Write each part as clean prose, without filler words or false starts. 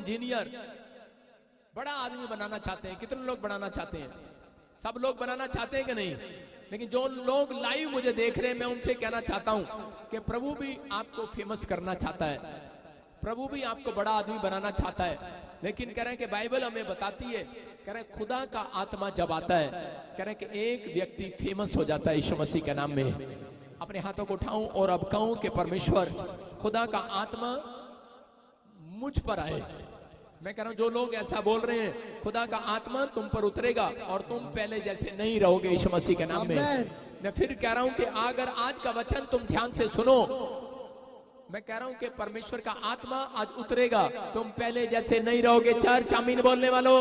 Engineer, बड़ा आदमी बनाना चाहते हैं। कितने लोग बनाना चाहते हैं? सब लोग बनाना चाहते हैं कि नहीं? लेकिन जो लोग लाइव मुझे देख रहे हैं, मैं उनसे कहना चाहता हूं कि प्रभु भी आपको फेमस करना चाहता है, प्रभु भी आपको बड़ा आदमी बनाना चाहता है। लेकिन कह रहे हैं कि बाइबल हमें बताती है, कह रहे हैं खुदा का आत्मा जब आता है, कह रहे हैं कि एक व्यक्ति फेमस हो जाता है यीशु मसीह के नाम में। अपने हाथों को उठाऊं और अब कहूं कि परमेश्वर खुदा का आत्मा मुझ पर आए। मैं कह रहा हूं जो लोग ऐसा बोल रहे हैं, खुदा का आत्मा तुम पर उतरेगा और तुम पहले जैसे नहीं रहोगे यीशु मसीह के नाम में। मैं फिर कह रहा हूं कि अगर आज का वचन तुम ध्यान से सुनो, मैं कह रहा हूं कि परमेश्वर का आत्मा आज उतरेगा, तुम पहले जैसे नहीं रहोगे। चर्च आमीन बोलने वालों,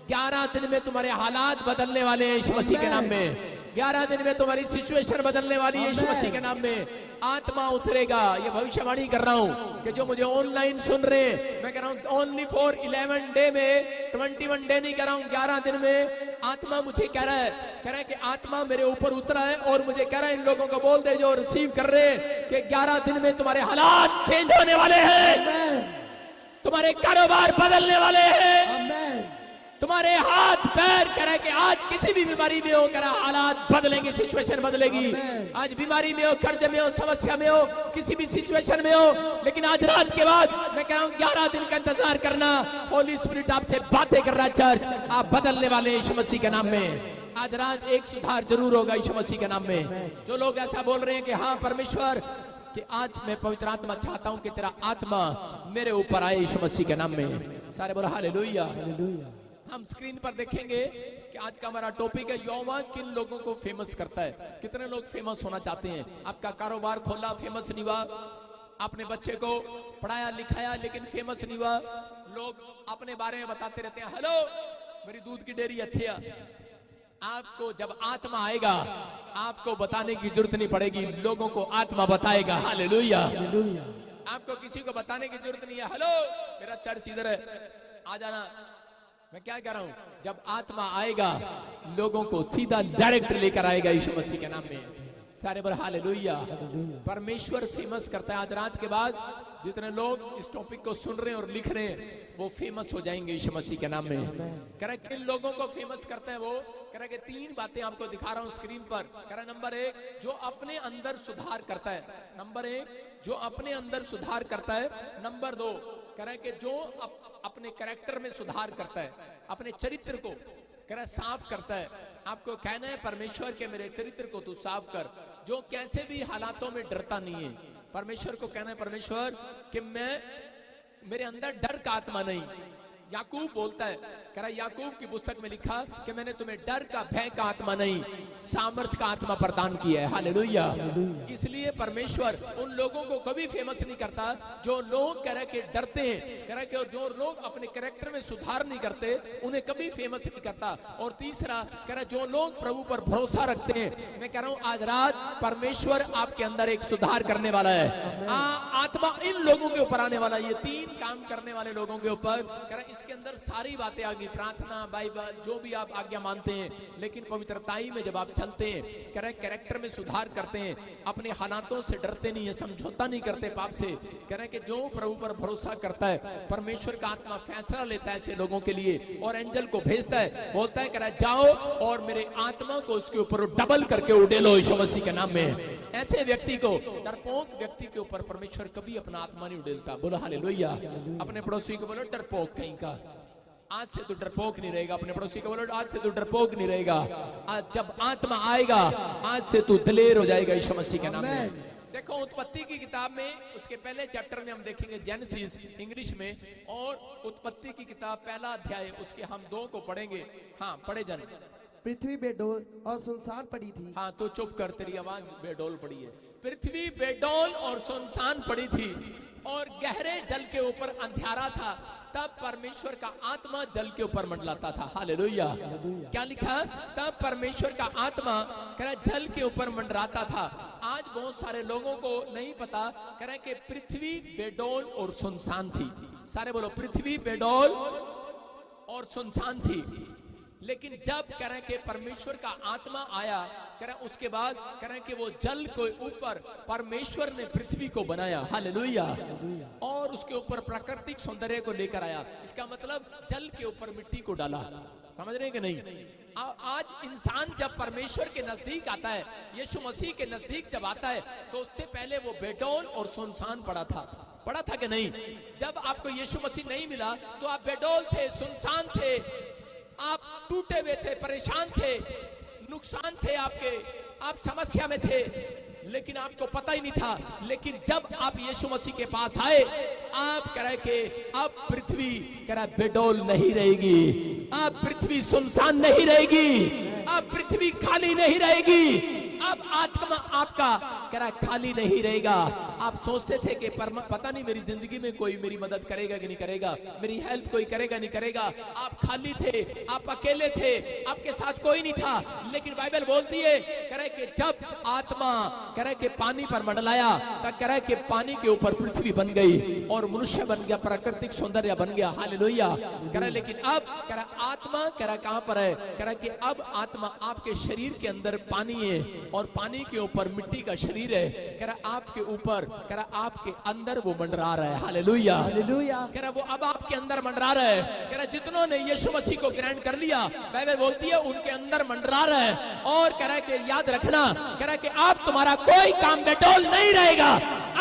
11 दिन में तुम्हारे हालात बदलने वाले हैं यीशु मसीह के नाम में। 11 दिन में तुम्हारी सिचुएशन बदलने वाली है यीशु मसीह के नाम में। आत्मा उतरेगा, ये भविष्यवाणी कर रहा हूं कि जो मुझे ऑनलाइन सुन रहे हैं, मैं कह रहा हूं ओनली फॉर 11 डे में, 21 डे नहीं कह रहा हूं, 11 दिन में आत्मा मुझे कह रहा है कि आत्मा मेरे ऊपर उतरा है और मुझे कह रहा है इन लोगों को बोल दे जो रिसीव कर रहे हैं कि 11 दिन में तुम्हारे हालात चेंज होने वाले हैं, तुम्हारे कारोबार बदलने वाले हैं, तुम्हारे हाथ पैर कह कि आज किसी भी बीमारी में हो, कह हालात बदलेंगे, सिचुएशन बदलेगी। आज बीमारी में हो, कर्ज में हो, समस्या में हो, किसी भी सिचुएशन में हो, लेकिन आज रात के बाद मैं कह रहा हूं 11 दिन का इंतजार करना। होली स्पिरिट आपसे बातें कर रहा है। चर्च आप बदलने वाले यीशु मसीह के नाम में। आज रात एक सुधार जरूर होगा यीशु मसीह के नाम में। जो लोग ऐसा बोल रहे हैं कि हाँ परमेश्वर कि आज मैं पवित्र आत्मा चाहता हूं कि तेरा आत्मा मेरे ऊपर आए यीशु मसीह के नाम में। सारे बोलो हालेलुया। हम स्क्रीन पर देखेंगे कि आज का हमारा टॉपिक है यहोवा किन लोगों को फेमस करता है। कितने लोग फेमस होना चाहते हैं? आपका कारोबार खोला, फेमस नहीं हुआ। आपने बच्चे को पढ़ाया लिखाया लेकिन फेमस नहीं हुआ। लोग अपने बारे में बताते रहते हैं, हेलो मेरी दूध की डेयरी अच्छी है। आपको जब आत्मा आएगा आपको बताने की जरूरत नहीं पड़ेगी, लोगों को आत्मा बताएगा। हालेलुया। आपको किसी को बताने की जरूरत नहीं है, हेलो मेरा चर्च इधर है, आ जाना। मैं क्या कह रहा हूं, जब आत्मा आएगा लोगों को सीधा डायरेक्ट लेकर आएगा यीशु मसीह के नाम में। सारे बार हालेलुया। परमेश्वर फेमस करता है। आज रात के बाद जितने लोग इस टॉपिक को सुन रहे हैं और लिख रहे हैं वो फेमस हो जाएंगे यीशु मसीह के नाम में। कह रहा है किन लोगों को फेमस करता है वो, कह रहा है कि 3 बातें आपको दिखा रहा हूं स्क्रीन पर। कह रहा है नंबर 1 जो अपने अंदर सुधार करता है, नंबर 1 जो अपने अंदर सुधार करता है, नंबर 2 कह रहा है कि जो अपने कैरेक्टर में सुधार करता है, अपने चरित्र को कह रहा है साफ करता है। आपको कहना है परमेश्वर के मेरे चरित्र को तू साफ कर, जो कैसे भी हालातों में डरता नहीं है। परमेश्वर को कहना है परमेश्वर कि मैं मेरे अंदर डर का आत्मा नहीं। याकूब बोलता है, कह रहा याकूब की पुस्तक में लिखा कि मैंने तुम्हें डर का भय का आत्मा नहीं सामर्थ का आत्मा प्रदान किया है। हालेलुया। इसलिए परमेश्वर उन लोगों को कभी फेमस नहीं करता जो लोग कह रहे कि डरते हैं, कह रहे कि जो लोग अपने कैरेक्टर में सुधार नहीं करते उन्हें कभी फेमस नहीं करता। और तीसरा कह रहा जो लोग प्रभु पर भरोसा रखते हैं, मैं कह रहा हूं आज रात परमेश्वर आपके अंदर एक सुधार करने वाला है। आत्मा इन लोगों के ऊपर आने वाला है। ये 3 काम करने वाले लोगों के ऊपर कह रहा इसके अंदर सारी बातें आ गई, प्रार्थना, बाइबल, जो भी आप आज्ञा मानते हैं। लेकिन पवित्रताई में जब आप चलते हैं, कह रहे कैरेक्टर में सुधार करते हैं, अपने हालातों से डरते नहीं है, समझौता नहीं करते पाप से। कह रहे कि जो प्रभु पर भरोसा करता है परमेश्वर का आत्मा फैसला लेता है ऐसे लोगों के लिए और एंजल को भेजता है, बोलता है कह रहा जाओ और मेरे आत्मा को उसके ऊपर डबल करके उड़ेलो यीशु मसीह के नाम में। ऐसे व्यक्ति को, डरपोक व्यक्ति के ऊपर परमेश्वर कभी अपना आत्मा नहीं उड़ेलता। बोलो हालेलुया। अपने पड़ोसी को बोलो डरपोक कहीं का, आज से तो डरपोक नहीं रहेगा। अपने पड़ोसी को बोलो आज से तो डरपोक नहीं रहेगा। आज जब आत्मा आएगा आज से तू दिलेर हो जाएगा यीशु मसीह के नाम में। देखो उत्पत्ति की किताब में उसके पहले चैप्टर में हम देखेंगे जेनेसिस इंग्लिश में, और उत्पत्ति की किताब पहला अध्याय उसके हम 2 को पढ़ेंगे। हाँ पढ़े जन। पृथ्वी बेडौल और सुनसान पड़ी थी। हाँ तो चुप कर, तेरी आवाज बेडौल पड़ी है। पृथ्वी बेडौल और सुनसान पड़ी थी और गहरे जल के ऊपर अंधियारा था, तब परमेश्वर का आत्मा जल के ऊपर मंडलाता था। हालेलुया। क्या लिखा? तब परमेश्वर का आत्मा कह रहा जल के ऊपर मंडराता था। आज बहुत सारे लोगों को नहीं पता, कह रहे कि पृथ्वी बेडौल और सुनसान थी। सारे बोलो पृथ्वी बेडौल और सुनसान थी। लेकिन जब कह रहे कि परमेश्वर का आत्मा आया, कह रहे उसके बाद कह रहे कि वो जल के ऊपर परमेश्वर ने पृथ्वी को बनाया, हालेलुया, और उसके ऊपर प्राकृतिक सौंदर्य को लेकर आया। इसका मतलब जल के ऊपर मिट्टी को डाला। समझ रहे हैं कि नहीं? आज इंसान जब परमेश्वर के नजदीक आता है, यीशु मसीह के नजदीक जब आता है, तो उससे पहले वो बेडौल और सुनसान पड़ा था कि नहीं? जब आपको यीशु मसीह नहीं मिला तो आप बेडौल थे, सुनसान थे, आप टूटे हुए थे, परेशान थे, नुकसान थे आपके, आप समस्या में थे, लेकिन आपको पता ही नहीं था। लेकिन जब आप यीशु मसीह के पास आए, आप कह रहे कि अब पृथ्वी कह रहा बेडौल नहीं रहेगी, अब पृथ्वी सुनसान नहीं रहेगी, अब पृथ्वी खाली नहीं रहेगी, अब आत्मा आपका कह रहा खाली नहीं रहेगा। आप सोचते थे कि पता नहीं मेरी जिंदगी में कोई मेरी मदद करेगा कि नहीं करेगा, मेरी हेल्प कोई करेगा नहीं करेगा। आप खाली थे, आप अकेले थे, आपके साथ कोई नहीं था। लेकिन बाइबल बोलती है कह रहे कि जब आत्मा कह रहे कि पानी पर मंडलाया, तब कह रहे कि पानी के ऊपर पृथ्वी बन गई और मनुष्य बन गया, प्राकृतिक सौंदर्य बन गया, हालेलुया। कह रहे लेकिन अब कह रहा आत्मा कह रहा कहां पर है? कह रहा कि अब आत्मा आपके शरीर के अंदर पानी है और पानी के ऊपर मिट्टी का शरीर है। कह रहा आपके ऊपर कह रहा आपके अंदर वो मंडरा रहा है, हालेलुया, हालेलुया। कह रहा वो अब आपके अंदर मंडरा रहा है। कह रहा जितनों ने यीशु मसीह को ग्रहण कर लिया, बाइबल बोलती है उनके अंदर मंडरा रहा है। और कह रहा है कि याद रखना, कह रहा है कि अब तुम्हारा कोई काम बेडौल नहीं रहेगा,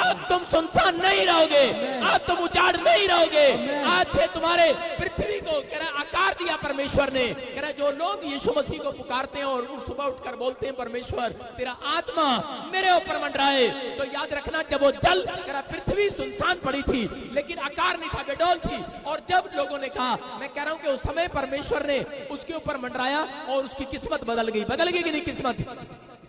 अब तुम सुनसान नहीं रहोगे, अब तुम उजाड़ नहीं रहोगे। आज से तुम्हारे पृथ्वी को कह रहा आकार दिया परमेश्वर ने। कह रहा जो लोग यीशु मसीह को पुकारते हैं और सुबह उठकर बोलते हैं परमेश्वर तेरा आत्मा मेरे ऊपर मंडराए, तो याद रखना जब वो जल कह रहा पृथ्वी सुनसान पड़ी थी, लेकिन आकार नहीं था, बेडौल थी। और जब लोगों ने कहा, मैं कह रहा हूं कि उस समय परमेश्वर ने उसके ऊपर मंडराया और उसकी किस्मत बदल गई कि नहीं? किस्मत,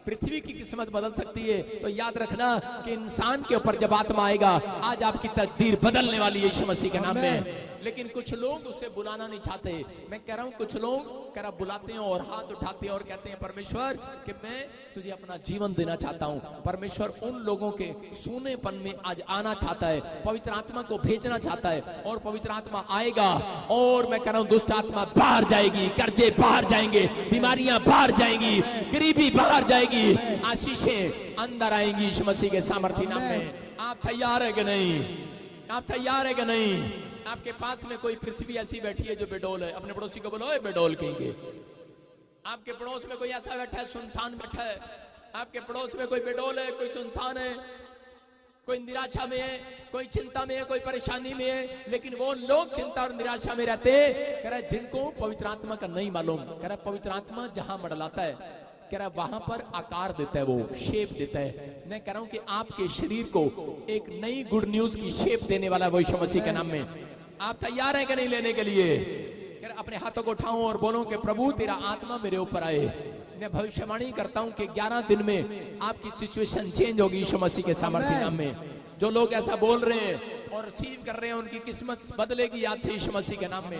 पृथ्वी की किस्मत बदल सकती है। तो याद रखना कि इंसान के ऊपर जब आत्मा आएगा, आज आपकी तकदीर बदलने वाली है यीशु मसीह के नाम में। लेकिन कुछ लोग उसे बुलाना नहीं चाहते। मैं कह रहा हूं कुछ लोग कह रहा बुलाते हैं और हाथ उठाते हैं और कहते हैं परमेश्वर कि मैं तुझे अपना जीवन देना चाहता हूं। परमेश्वर उन लोगों के सूनेपन में आज आना चाहता है, पवित्र आत्मा को भेजना चाहता है, और पवित्र आत्मा आएगा और मैं कह रहा हूं दुष्ट आत्मा बाहर जाएगी, कर्जे बाहर जाएंगे, बीमारियां बाहर जाएंगी, गरीबी बाहर जाएगी, आशीषें अंदर आएंगी यीशु मसीह के सामर्थ्य नाम में। आप तैयार है कि नहीं? आप तैयार है कि नहीं? आपके पास में कोई पृथ्वी ऐसी बैठी है जो बेडौल है, अपने पड़ोसी को बोलो बेडौल कहेंगे। आपके पड़ोस में कोई ऐसा बैठा है सुनसान बैठा है, आपके पड़ोस में कोई बेडौल है, कोई सुनसान है, कोई निराशा में है, कोई चिंता में है, कोई परेशानी में है। लेकिन वो लोग चिंता और निराशा में रहते हैं, कह रहा जिनको पवित्र आत्मा का नहीं मालूम। कह रहा पवित्र आत्मा जहां मंडलाता है, कह रहा वहां पर आकार देता है, वो शेप देता है। मैं कह रहा हूं कि आपके शरीर को एक नई गुड न्यूज की शेप देने वाला वो यीशु मसीह के नाम में। आप तैयार हैं कि नहीं लेने के लिए? कह अपने हाथों को उठाऊं और बोलूं कि प्रभु तेरा आत्मा मेरे ऊपर आए। मैं भविष्यवाणी करता हूं कि 11 दिन में आपकी सिचुएशन चेंज होगी यीशु मसीह के सामर्थ्य नाम में। जो लोग ऐसा बोल रहे हैं और रिसीव कर रहे हैं, उनकी किस्मत बदलेगी आज से यीशु मसीह के नाम में।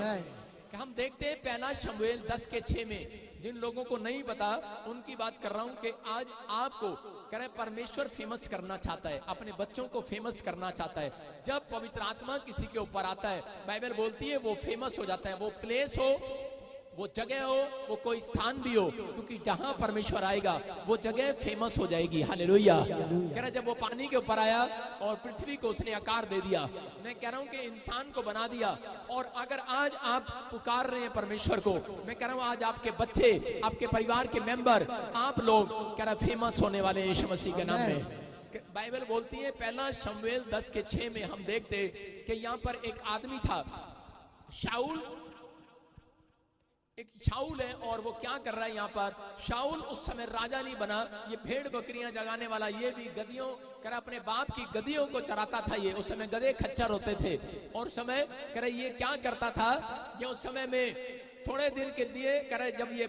हम देखते हैं पहला शमूएल 10:6 में, जिन लोगों को नहीं पता उनकी बात कर रहा हूं कि आज आपको कह रहे परमेश्वर फेमस करना चाहता है, अपने बच्चों को फेमस करना चाहता है। जब पवित्र आत्मा किसी के ऊपर आता है, बाइबल बोलती है वो फेमस हो जाता है। वो प्लेस हो, वो जगह हो, वो कोई स्थान भी हो, क्योंकि जहां परमेश्वर आएगा वो जगह फेमस हो जाएगी, हालेलुया। कह रहा जब वो पानी के ऊपर आया और पृथ्वी को उसने आकार दे दिया, मैं कह रहा हूं कि इंसान को बना दिया। और अगर आज आप पुकार रहे हैं परमेश्वर को, मैं कह रहा हूं आज आपके बच्चे, आपके परिवार के मेंबर, आप लोग कह रहा फेमस होने वाले यीशु मसीह के नाम में। बाइबल बोलती है पहला शमूएल 10:6 में हम देखते कि यहाँ पर एक आदमी था, शाऊल, एक शाऊल है। और वो क्या कर रहा है यहाँ पर? शाऊल उस समय राजा नहीं बना, ये भेड़ बकरियां जगाने वाला, ये भी गधियों कर अपने बाप की गधियों को चराता था। ये उस समय गधे खच्चर होते थे। और समय कर ये क्या करता था, ये उस समय में थोड़े दिन के लिए करे जब ये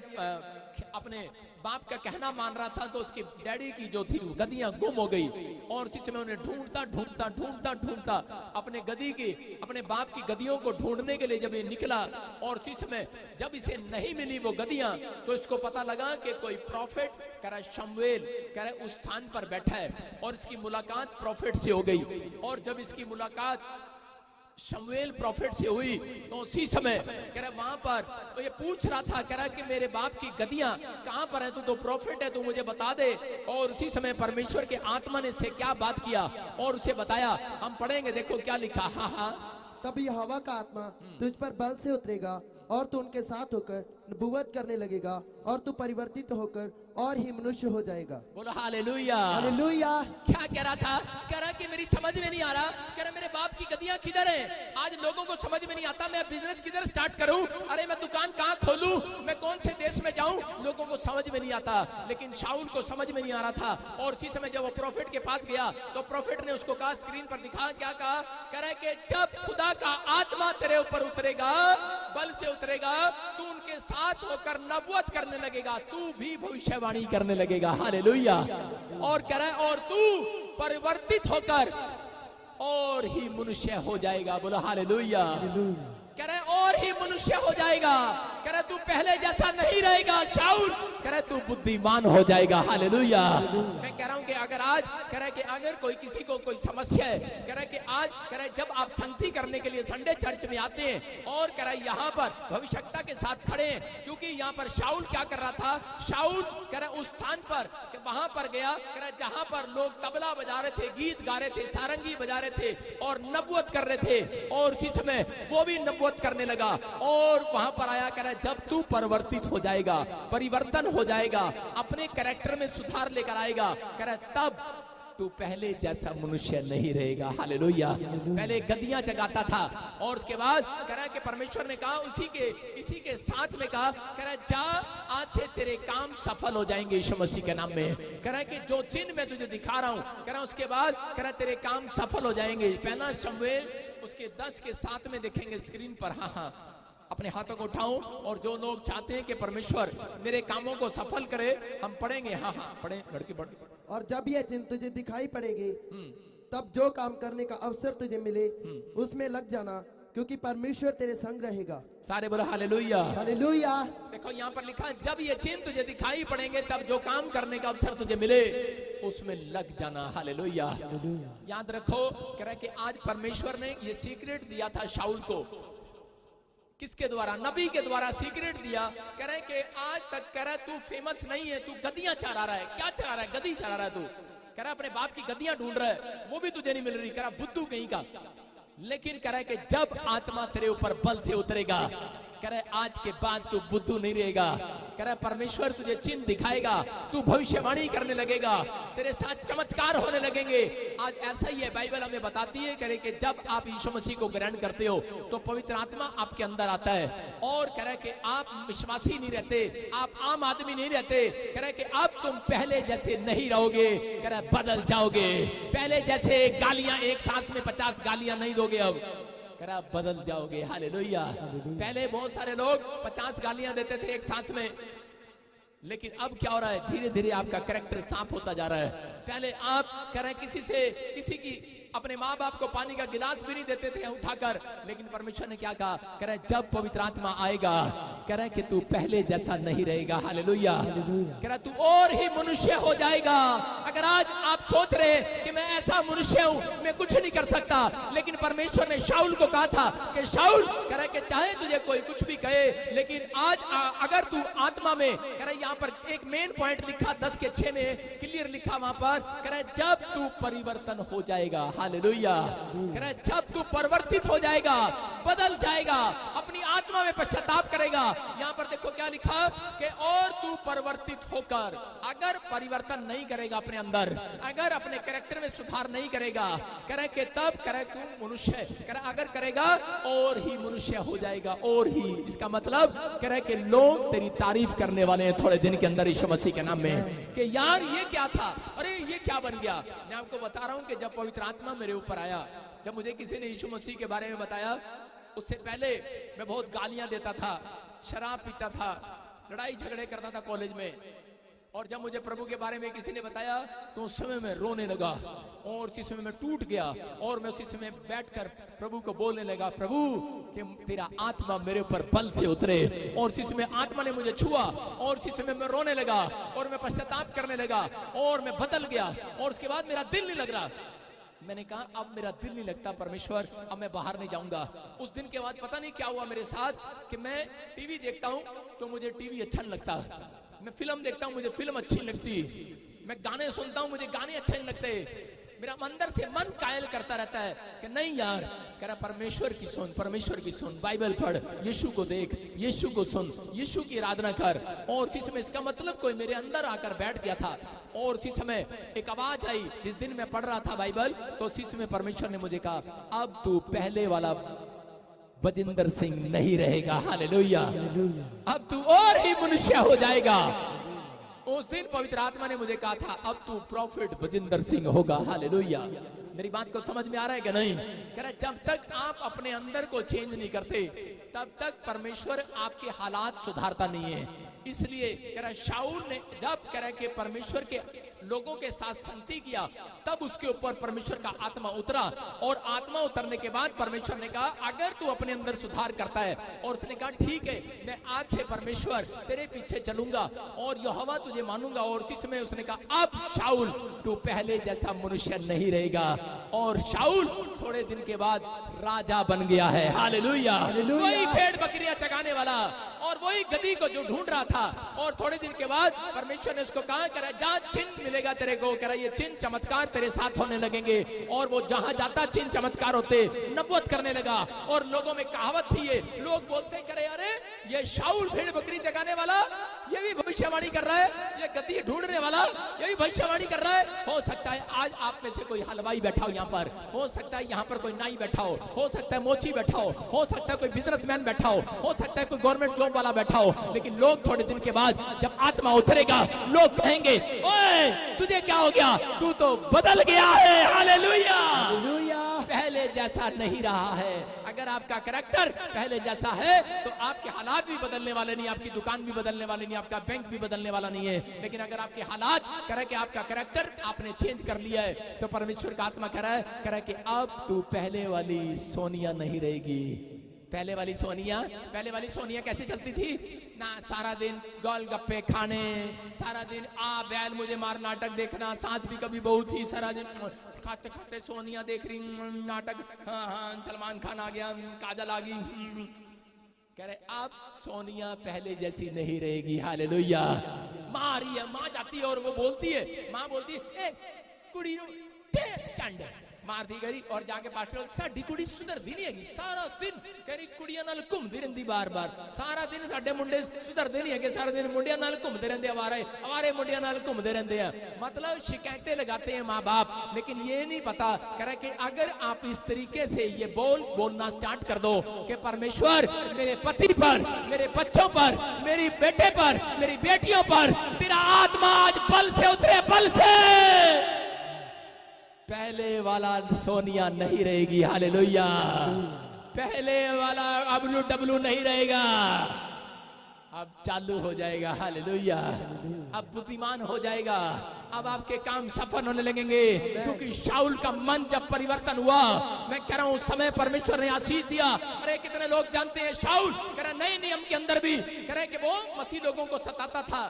अपने बाप का कहना मान रहा था, तो उसकी डैडी की जो थी गधियां गुम हो गई। और उसी समय उन्हें ढूंढता अपने गधी की, अपने बाप की गधियों को ढूंढने के लिए जब ये निकला, और उसी समय जब इसे नहीं मिली वो गधियां, तो इसको पता लगा कि कोई प्रॉफिट कह रहा शमूएल कह रहा उस स्थान पर बैठा है। और इसकी मुलाकात प्रॉफिट से हो गई। और जब इसकी मुलाकात शमूएल प्रॉफिट से हुई, तो उसी समय कह रहा वहां पर तो ये पूछ रहा था, कह रहा कि मेरे बाप की गदियां कहां पर है, तू तो प्रॉफिट है, तू मुझे बता दे। और उसी समय परमेश्वर के आत्मा ने इससे क्या बात किया और उसे बताया। हम पढ़ेंगे, देखो क्या लिखा। हाँ, तब यहोवा का आत्मा तुझ पर बल से उतरेगा और तू उनके साथ होकर नबूवत करने लगेगा और तू परिवर्तित होकर और ही मनुष्य हो जाएगा। बोलो हालेलुया। हालेलुया। क्या कह रहा था? कह रहा कि मेरी समझ में नहीं आ रहा, कह रहा मेरे बाप की गदियां किधर हैं? आज लोगों को समझ में नहीं आता, मैं बिजनेस किधर स्टार्ट करूं, अरे मैं दुकान कहां खोलूं, मैं कौन से देश में जाऊं, लोगों को समझ में नहीं आता। लेकिन शाऊल को समझ में नहीं आ रहा था। और उसी समय जब वो प्रॉफिट के पास गया तो प्रॉफिट ने उसको कहा, स्क्रीन पर दिखा, क्या कहा? कह रहा है कि जब खुदा का आत्मा तेरे ऊपर उतरेगा, बल से उतरेगा, तू उनके साथ होकर नबूवत करने लगेगा, तू भी भविष्यवाणी करने लगेगा। हालेलुया। और कह रहा है और तू परिवर्तित होकर और ही मनुष्य हो जाएगा। बोलो हालेलुया। कह रहा है और ही मनुष्य हो जाएगा। कह रहा है तू पहले जैसा नहीं रहेगा शाऊल, कह रहा है तू बुद्धिमान हो जाएगा। हालेलुया। मैं कह रहा हूं कि अगर आज कह रहा है कि अगर कोई किसी को कोई समस्या है, कह रहा है कि आज कह रहा है जब आप संगति करने के लिए संडे चर्च में आते हैं और कह रहा है यहाँ पर भविष्यता के साथ खड़े हैं, क्योंकि यहाँ पर शाऊल क्या कर रहा था? शाऊल कह रहा है उस स्थान पर वहां पर गया, कह रहा है जहां पर लोग तबला बजा रहे थे, गीत गा रहे थे, सारंगी बजा रहे थे और नबूवत कर रहे थे। और उसी समय वो भी नबूवत करने लगा और वहां पर आया, कह रहा है जब तू परिवर्तित हो जाएगा, परिवर्तन हो जाएगा, अपने कैरेक्टर में सुधार लेकर आएगा, कह रहा है तब तू पहले जैसा मनुष्य नहीं रहेगा। हालेलुया। पहले गद्दियां जगाता था और उसके बाद कह रहा है कि परमेश्वर ने कहा इसी के साथ में कहा, कह रहा है जा आज से तेरे काम सफल हो जाएंगे यीशु मसीह के नाम में। कह रहा है कि जो चिन्ह मैं तुझे दिखा रहा हूं, कह रहा है उसके बाद कह रहा है तेरे काम सफल हो जाएंगे। पहला शमूएल उसके 10 के 7 में देखेंगे स्क्रीन पर। हाँ, अपने हाथों को उठाऊं और जो लोग चाहते हैं कि परमेश्वर मेरे कामों को सफल करे, हम पढ़ेंगे। हाँ, पढ़े लड़की पढ़। और जब ये चिन्ह तुझे दिखाई पड़ेगी, तब जो काम करने का अवसर तुझे मिले उसमें लग जाना, क्योंकि परमेश्वर तेरे संग रहेगा। सारे बोलो हालेलुया। हालेलुया। देखो यहाँ पर लिखा, जब ये चिन्ह तुझे दिखाई पड़ेंगे तब जो काम करने का अवसर तुझे मिले उसमें लग जाना। हालेलुया। याद रखो, कह रहा है कि आज परमेश्वर ने ये सीक्रेट दिया था शाऊल को। किसके द्वारा? नबी के द्वारा सीक्रेट दिया। कह रहे कि आज तक कह रहा है तू फेमस नहीं है, तू गद्दियां चरा रहा है। क्या चरा रहा है? गद्दी चरा रहा है तू। कह रहा है अपने बाप की गद्दियां ढूंढ रहा है, वो भी तुझे नहीं मिल रही। कह रहा बुद्धू कहीं का। लेकिन कह रहा है कि जब आत्मा तेरे ऊपर बल से उतरेगा, कह रहा है आज के बाद तू बुद्धू नहीं रहेगा। कह रहा है परमेश्वर तुझे चिन्ह दिखाएगा, तू भविष्यवाणी करने लगेगा, तेरे साथ चमत्कार होने लगेंगे। आज ऐसा ही है, बाइबल हमें बताती है कह रहे कि जब आप यीशु मसीह को ग्रहण करते हो तो पवित्र आत्मा आपके अंदर आता है और कह रहा है कि आप विश्वासी नहीं रहते, आप आम आदमी नहीं रहते। कह रहा है कि अब तुम पहले जैसे नहीं रहोगे, कह रहा है बदल जाओगे। पहले जैसे गालियां एक सांस में 50 गालियां नहीं दोगे, अब कह रहा बदल जाओगे। हालेलुया। पहले बहुत सारे लोग 50 गालियां देते थे एक सांस में, लेकिन अब क्या हो रहा है? धीरे धीरे आपका कैरेक्टर साफ होता जा रहा है। पहले आप कह रहे किसी की अपने माँ बाप को पानी का गिलास भी नहीं देते थे उठाकर, लेकिन परमेश्वर ने क्या कहा? कह रहा है जब पवित्र आत्मा आएगा, कह रहा है कि तू पहले जैसा नहीं रहेगा। हालेलुया। कह रहा है तू और ही मनुष्य हो जाएगा। अगर आज आप सोच रहे हैं कि मैं ऐसा मनुष्य हूं, मैं कुछ नहीं कर सकता, लेकिन परमेश्वर ने शाऊल को कहा था कि शाऊल, कह रहा है कि चाहे तुझे कोई कुछ भी कहे, लेकिन आज अगर तू आत्मा में, कह रहा है यहाँ पर एक मेन पॉइंट लिखा 10 के 6 में क्लियर लिखा वहां पर, कह रहा है जब तू परिवर्तन हो जाएगा। हालेलुया। कह रहा है जब तू परिवर्तित हो जाएगा, बदल जाएगा, अपनी आत्मा में पश्चाताप करेगा। यहाँ पर देखो क्या लिखा कि और तू परिवर्तित होकर, अगर परिवर्तन नहीं करेगा अपने अंदर, अगर अपने कैरेक्टर में सुधार नहीं करेगा, कह रहा है कि तब कह रहा है तू मनुष्य, कह रहा है अगर करेगा और ही मनुष्य हो जाएगा। और ही इसका मतलब कह रहा है कि लोग तेरी तारीफ करने वाले हैं थोड़े दिन के अंदर यीशु मसीह के नाम में, कि यार ये क्या था, अरे ये क्या बन गया। मैं आपको बता रहा हूं कि जब पवित्र आत्मा मेरे ऊपर आया, जब मुझे किसी ने यीशु मसीह के बारे में बताया, उससे पहले मैं बहुत गालियां देता था, शराब पीता था, लड़ाई झगड़े करता था कॉलेज में। और जब मुझे प्रभु के बारे में किसी ने बताया तो उस समय मैं रोने लगा और उसी समय मैं टूट गया और मैं उसी समय बैठकर प्रभु को बोलने लगा, प्रभु कि तेरा आत्मा मेरे ऊपर बल से उतरे। और उसी समय आत्मा ने मुझे छुआ और उसी समय मैं रोने लगा और मैं पश्चाताप करने लगा और मैं बदल गया और उसके बाद मेरा दिल नहीं लग रहा। मैंने कहा अब मेरा दिल नहीं लगता परमेश्वर, अब मैं बाहर नहीं जाऊंगा। उस दिन के बाद पता नहीं क्या हुआ मेरे साथ कि मैं टीवी देखता हूं तो मुझे टीवी अच्छा नहीं लगता, मैं फिल्म देखता हूं मुझे फिल्म अच्छी नहीं लगती, मैं गाने सुनता हूं मुझे गाने अच्छे नहीं लगते। मेरा अंदर से मन कायल करता रहता है कि नहीं यार, कह रहा परमेश्वर की सुन, परमेश्वर की सुन, बाइबल पढ़, यीशु को देख, यीशु को सुन, यीशु की आराधना कर। और उसी समय इसका मतलब कोई मेरे अंदर आकर बैठ गया था। और उसी समय एक आवाज आई, जिस दिन मैं पढ़ रहा था बाइबल, तो उसी समय परमेश्वर ने मुझे कहा अब तू पहले वाला बजिंदर सिंह नहीं रहेगा। हालेलुया, अब तू और ही मनुष्य हो जाएगा। उस दिन पवित्र आत्मा ने मुझे कहा था अब तू प्रॉफिट बजिंदर सिंह होगा। हालेलुया, मेरी बात को समझ में आ रहा है कि नहीं? कह रहा जब तक आप अपने अंदर को चेंज नहीं करते तब तक परमेश्वर आपके हालात सुधारता नहीं है। इसलिए कह रहा शाऊल ने जब कह रहा कि परमेश्वर के लोगों के साथ संगति किया तब उसके ऊपर परमेश्वर का आत्मा उतरा। और आत्मा उतरने के बाद परमेश्वर ने कहा अगर तू अपने अंदर सुधार करता है, और उसने कहा ठीक है मैं आज से परमेश्वर तेरे पीछे चलूंगा और यहोवा तुझे मानूंगा। और उसी समय उसने कहा अब शाऊल तू पहले जैसा मनुष्य नहीं रहेगा। और शाऊल थोड़े दिन के बाद राजा बन गया है। हालेलुया, वही भेड़ बकरियां चगाने वाला और वही गधी को जो ढूंढ रहा था। और थोड़े दिन के बाद परमेश्वर ने उसको कहा कह रहा जा चिन्ह मिलेगा तेरे को, कह रहा ये चिन्ह चमत्कार तेरे साथ होने लगेंगे। और वो जहां जाता चिन्ह चमत्कार होते, नबूवत करने लगा। और लोगों में कहावत थी, ये लोग बोलते करे अरे ये शाऊल भेड़ बकरी चगाने वाला ये भी भविष्यवाणी कर रहा है, ये गधी ढूंढने वाला ये भी भविष्यवाणी कर रहा है। हो सकता है आज आप में से कोई हलवाई बैठा हो यहाँ पर, हो सकता है यहाँ पर कोई नाई बैठा हो सकता है मोची बैठा हो सकता है कोई बिजनेसमैन बैठा हो सकता है कोई गवर्नमेंट जॉब वाला बैठा हो। लेकिन लोग थोड़े दिन के बाद जब आत्मा उतरेगा लोग कहेंगे ओए तुझे क्या हो गया, तू तो बदल गया है। हालेलुया, पहले जैसा नहीं रहा है। अगर आपका कैरेक्टर पहले जैसा है तो आपके हालात भी बदलने वाले नहीं, आपकी दुकान भी बदलने वाली नहीं, आपका बैंक भी बदलने वाला नहीं है। लेकिन अगर आपके हालात कह रहे कि आपका कैरेक्टर आपने चेंज कर लिया है तो परमेश्वर का आत्मा कह रहा है कि अब तू पहले वाली सोनिया नहीं रहेगी। पहले वाली सोनिया कैसे चलती थी ना, सारा दिन गोलगप्पे खाने, सारा दिन आ बैल मुझे मार नाटक देखना, सास भी कभी बहू थी, सारा दिन खाते खाते सोनिया देख रही नाटक, हाँ सलमान खान आ गया, काजल आ गई। कह रहे अब सोनिया पहले जैसी नहीं रहेगी। हालेलुया, माँ जाती है और वो बोलती है, माँ बोलती है ए कुड़ी चंड मारती गई और जाके पास्टर साडी कुड़ी सुधरदी नहीं हैगी, सारा दिन कहरी कुड़ियां नाल घूमदी रहंदी बार बार, सारा दिन साडे मुंडे सुधरदे नहीं हैगे, सारा दिन मुंडियां नाल घूमदे रहंदे, आवारे मुंडियां नाल घूमदे रहंदे हैं। मतलब शिकायतें लगाते हैं माँ बाप, लेकिन ये नहीं पता कह रहा कि अगर आप इस तरीके से ये बोलना स्टार्ट कर दो कि परमेश्वर मेरे पति पर, मेरे बच्चों पर, मेरी बेटे पर, मेरी बेटियों पर तेरा आत्मा आज बल से उतरे, बल से पहले वाला सोनिया नहीं रहेगी। हालेलुया, पहले वाला अबलू डबलू नहीं रहेगा, अब चालू हो जाएगा। हालेलुया, अब बुद्धिमान हो जाएगा, अब आपके काम सफल होने लगेंगे। क्योंकि शाऊल का मन जब परिवर्तन हुआ, मैं कह रहा हूं उस समय परमेश्वर ने आशीष दिया। अरे कितने लोग जानते हैं शाऊल कह रहा नए नियम के अंदर भी कह रहे कि वो मसीह लोगों को सताता था,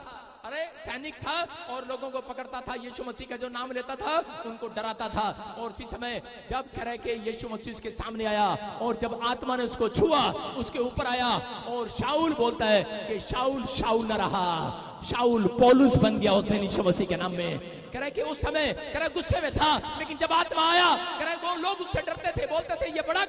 अरे सैनिक था और लोगों को पकड़ता था, यीशु मसीह का जो नाम लेता था उनको डराता था। और उसी समय जब कह रहे कि यीशु मसीह उसके सामने आया और जब आत्मा ने उसको छुआ, उसके ऊपर आया और शाऊल बोलता है कि शाऊल शाऊल न रहा, शाऊल पौलुस बन गया उस दिन यीशु मसीह के नाम में। कह रहे कि उस समय कह रहे गुस्से में था, लेकिन जब आत्मा आया कह रहे वो लोग उससे डरते थे, बोलते थे ये बड़ा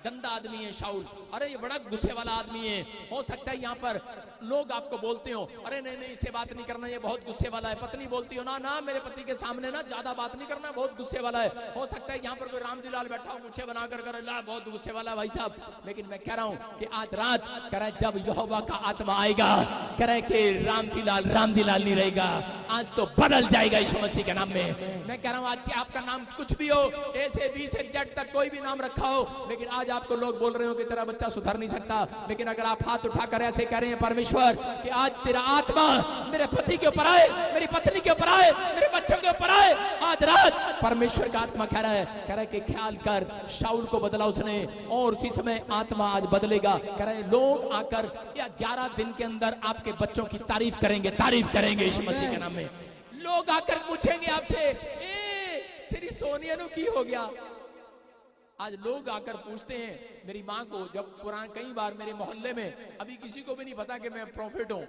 गंदा आदमी है शाऊल, अरे ये बड़ा गुस्से वाला आदमी है। हो सकता है यहाँ पर लोग आपको बोलते हो अरे नहीं नहीं इससे बात नहीं करना, ये बहुत गुस्से वाला है। पत्नी बोलती हो ना ना मेरे पति के सामने ना ज्यादा बात नहीं करना, बहुत गुस्से वाला है। हो सकता है यहाँ पर कोई रामजी लाल बैठा हो मुझे बना कर बहुत गुस्से वाला भाई साहब। लेकिन मैं कह रहा हूँ कि आज रात कह रहा जब यहोवा का आत्मा आएगा कह रहे कि रामजी लाल नहीं रहेगा, आज तो बदल जाएगा यीशु मसीह के नाम में। मैं कह रहा हूँ आज आपका नाम कुछ भी हो, ए से बी से जेड तक कोई भी नाम रखा हो, लेकिन आज आपको लोग बोल रहे हो कि तेरा बच्चा सुधर नहीं सकता। लेकिन अगर आप हाथ उठाकर ऐसे कह रहे हैं परमेश्वर कि आज तेरा आत्मा मेरे पति के ऊपर आए, मेरी पत्नी के ऊपर आए, मेरे बच्चों के ऊपर आए, आज रात परमेश्वर का आत्मा कह रहा है कि ख्याल कर शाऊल को बदला उसने और उसी समय आत्मा आज बदलेगा। कह रहे हैं लोग आकर या 11 दिन के अंदर आपके बच्चों की तारीफ करेंगे यीशु मसीह के नाम में। लोग आकर पूछेंगे आपसे तेरी सोनिया नु की हो गया। आज लोग आकर पूछते हैं मेरी माँ को, जब पुरान कई बार मेरे मोहल्ले में अभी किसी को भी नहीं पता कि मैं प्रॉफिट हूँ,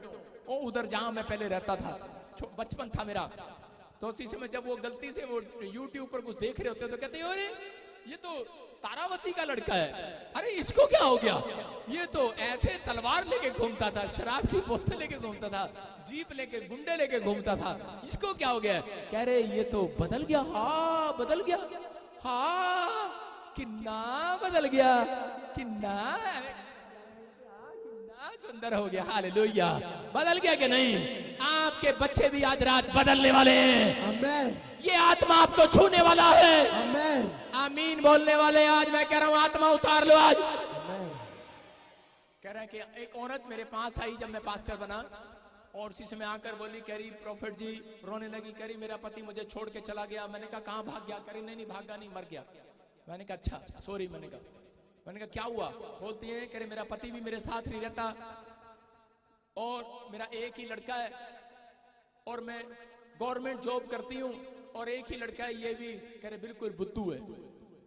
वो उधर जहां मैं पहले रहता था, बचपन था मेरा, तो उसी समय जब वो गलती से वो यूट्यूब पर कुछ देख रहे होते तो कहते अरे ये तो तारावती का लड़का है, अरे इसको क्या हो गया, ये तो ऐसे तलवार लेके घूमता था, शराब की बोतल लेके घूमता था, जीप लेके गुंडे लेके घूमता था, इसको क्या हो गया। कह रहे ये तो बदल गया। हाँ बदल गया, हाँ किन्ना बदल गया, किन्ना सुंदर हो गया। हालेलुया। बदल गया कि नहीं? आपके बच्चे भी आज रात बदलने वाले हैं। आमीन। ये आत्मा आपको छूने वाला है। आमीन। आमीन बोलने वाले आज मैं कह रहा हूं आत्मा उतार लो आज। आमीन। कह रहा है कि एक औरत मेरे पास आई जब मैं पास्टर बना, और उसी समय आकर बोली, कह रही प्रॉफिट जी, रोने लगी, कह रही मेरा पति मुझे छोड़ के चला गया। मैंने कहा कहाँ भाग गया? कह रही नहीं भागा नहीं, मर गया। मैंने कहा अच्छा सॉरी। मैंने कहा क्या हुआ? बोलती है कह रहे मेरा पति भी मेरे साथ नहीं रहता, और मेरा एक ही लड़का है, और मैं गवर्नमेंट जॉब करती हूँ, और एक ही लड़का है, ये भी कह रहे बिल्कुल बुद्धू है।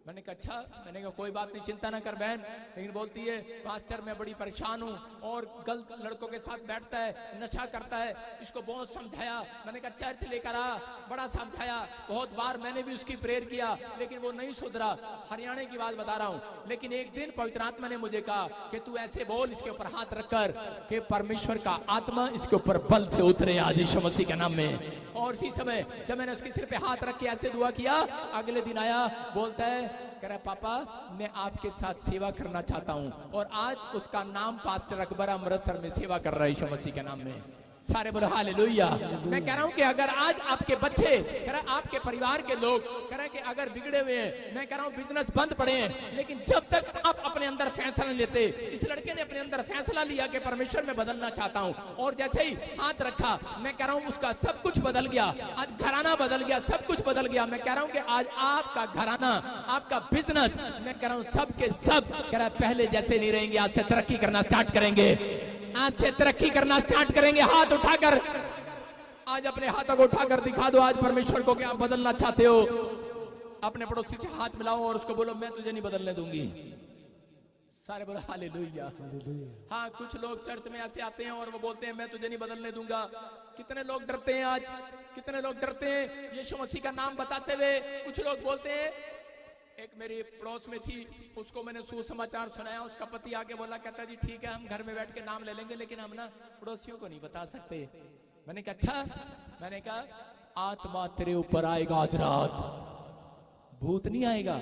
मैंने कहा अच्छा। मैंने कहा कोई बात नहीं, चिंता ना कर बहन। लेकिन बोलती है पास्टर मैं बड़ी परेशान हूँ, और गलत लड़कों के साथ बैठता है, नशा करता है, इसको बहुत समझाया। मैंने कहा चर्च लेकर आ, बड़ा समझाया, बहुत बार मैंने भी उसकी प्रेयर किया, लेकिन वो नहीं सुधरा। हरियाणा की बात बता रहा हूँ। लेकिन एक दिन पवित्र आत्मा ने मुझे कहा कि तू ऐसे बोल इसके ऊपर हाथ रखकर कि परमेश्वर का आत्मा इसके ऊपर बल से उतरे आज यीशु मसीह के नाम में। और इसी समय जब मैंने उसके सिर पे हाथ रख के ऐसे दुआ किया, अगले दिन आया, बोलता है कह रहा पापा मैं आपके साथ सेवा करना चाहता हूं। और आज उसका नाम पास्टर अकबर अमृतसर में सेवा कर रहा है यीशु मसीह के नाम में। सारे बोलो हालेलुया। मैं कह रहा हूं कि अगर आज आपके बच्चे, कह रहा आपके परिवार के लोग, कह रहा कि अगर बिगड़े हुए हैं, मैं कह रहा हूं बिजनेस बंद पड़े हैं, लेकिन जब तक आप अपने अंदर फैसला लेते, इस लड़के ने अपने अंदर फैसला लिया कि परमेश्वर में बदलना चाहता हूं, और जैसे ही हाथ रखा, मैं कह रहा हूं उसका सब कुछ बदल गया। आज घराना बदल गया, सब कुछ बदल गया। मैं कह रहा हूं कि आज आपका घराना, आपका बिजनेस, मैं कह रहा हूं सब के सब कह रहा पहले जैसे नहीं रहेंगे, आज से तरक्की करना स्टार्ट करेंगे, आज से तरक्की करना स्टार्ट करेंगे। हाथ उठाकर आज अपने हाथों को उठाकर दिखा दो आज परमेश्वर को कि आप बदलना चाहते हो। अपने पड़ोसी से हाथ मिलाओ और उसको बोलो मैं तुझे नहीं बदलने दूंगी। सारे बोलो हालेलुया। हाँ कुछ लोग चर्च में ऐसे आते हैं और वो बोलते हैं मैं तुझे नहीं बदलने दूंगा। कितने लोग डरते हैं आज, कितने लोग डरते हैं यीशु मसीह का नाम बताते हुए। कुछ लोग बोलते हैं, एक मेरी पड़ोस में थी, उसको मैंने सुसमाचार सुनाया, उसका पति आके बोला, कहता जी ठीक है हम घर में बैठ के नाम ले लेंगे, लेकिन हम ना पड़ोसियों को नहीं बता सकते। मैंने कहा अच्छा। मैंने कहा आत्मा तेरे ऊपर आएगा आज रात, भूत नहीं आएगा,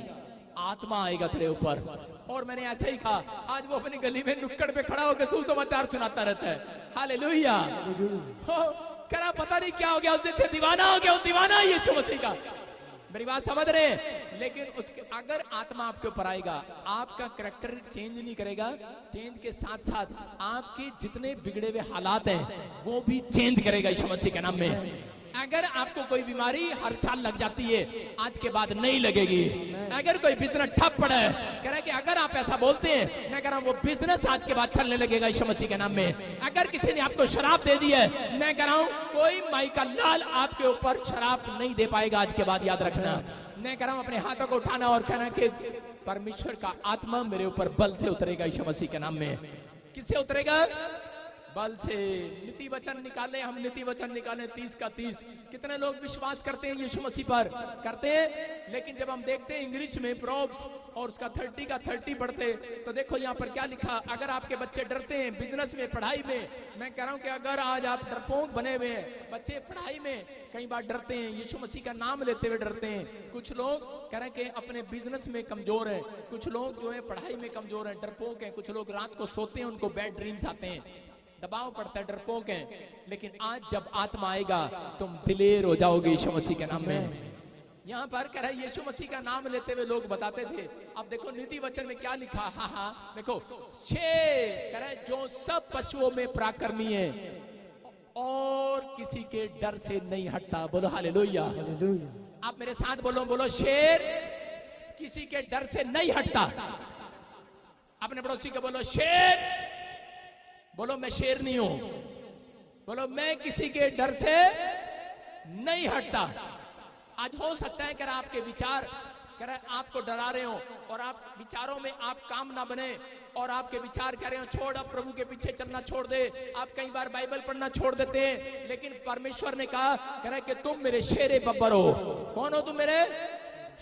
आत्मा आएगा तेरे ऊपर। और मैंने ऐसे ही कहा। आज वो अपनी गली में नुक्कड़ पे खड़ा होकर सुसमाचार सुनाता रहता है। हालेलुया। करा पता नहीं क्या हो गया, उस दिन से दीवाना हो गया, वो दीवाना है यीशु मसीह का। मेरी बात समझ रहे हैं? लेकिन उसके अगर आत्मा आपके ऊपर आएगा, आपका कैरेक्टर चेंज नहीं करेगा, चेंज के साथ साथ आपके जितने बिगड़े हुए हालात हैं वो भी चेंज करेगा यीशु मसीह के नाम में। अगर आपको कोई बीमारी हर साल लग जाती है, आज के बाद नहीं लगेगी। अगर कोई बिजनेस ठप पड़ा है, कह रहा है कि अगर आप ऐसा बोलते हैं, मैं कह रहा हूं वो बिजनेस आज के बाद चलने लगेगा यीशु मसीह के नाम में। अगर किसी ने आपको शराब दे दी है, मैं कह रहा हूं कोई माई का लाल आपके ऊपर शराब नहीं दे पाएगा आज के बाद, याद रखना। मैं कह रहा हूं अपने हाथों को उठाना और कहना कि परमेश्वर का आत्मा मेरे ऊपर बल से उतरेगा यीशु मसीह के नाम में। किससे उतरेगा? बल से। नीति वचन निकाले, हम नीति वचन निकाले 30 का 30। कितने लोग विश्वास करते हैं यीशु मसीह पर? करते हैं। लेकिन जब हम देखते हैं इंग्लिश में प्रोव्स और उसका 30 का 30 पढ़ते, तो देखो यहाँ पर क्या लिखा। अगर आपके बच्चे डरते हैं बिजनेस में, पढ़ाई में, मैं कह रहा हूँ कि अगर आज आप डरपोक बने हुए हैं, बच्चे पढ़ाई में कई बार डरते हैं, यीशु मसीह का नाम लेते हुए डरते हैं। कुछ लोग कह रहे हैं कि अपने बिजनेस में कमजोर हैं, कुछ लोग जो है पढ़ाई में कमजोर हैं, डरपोक हैं। कुछ लोग रात को सोते हैं, उनको बैड ड्रीम्स आते हैं, दबाव पड़ता है, डरपोक हैं। लेकिन आज जब आत्मा आएगा तुम दिलेर हो जाओगे यीशु मसीह के नाम में। यहाँ पर कह रहा है यीशु मसीह का नाम लेते हुए लोग बताते थे। अब देखो नीति वचन में क्या लिखा। हाँ देखो, शेर कह रहा है जो सब पशुओं में पराक्रमी है और किसी के डर से नहीं हटता। बोलो हालेलुया। आप मेरे साथ बोलो, बोलो शेर किसी के डर से नहीं हटता। अपने पड़ोसी को बोलो शेर, बोलो मैं शेर नहीं हूं, बोलो मैं किसी के डर से नहीं हटता। आज हो सकता है कि आपके विचार कह रहे आपको डरा रहे हो और आप विचारों में आप काम ना बने और आपके विचार कह रहे हो छोड़, अब प्रभु के पीछे चलना छोड़ दे। आप कई बार बाइबल पढ़ना छोड़ देते हैं, लेकिन परमेश्वर ने कहा कह रहा है कि तुम मेरे शेरे बब्बर हो। कौन हो तुम? मेरे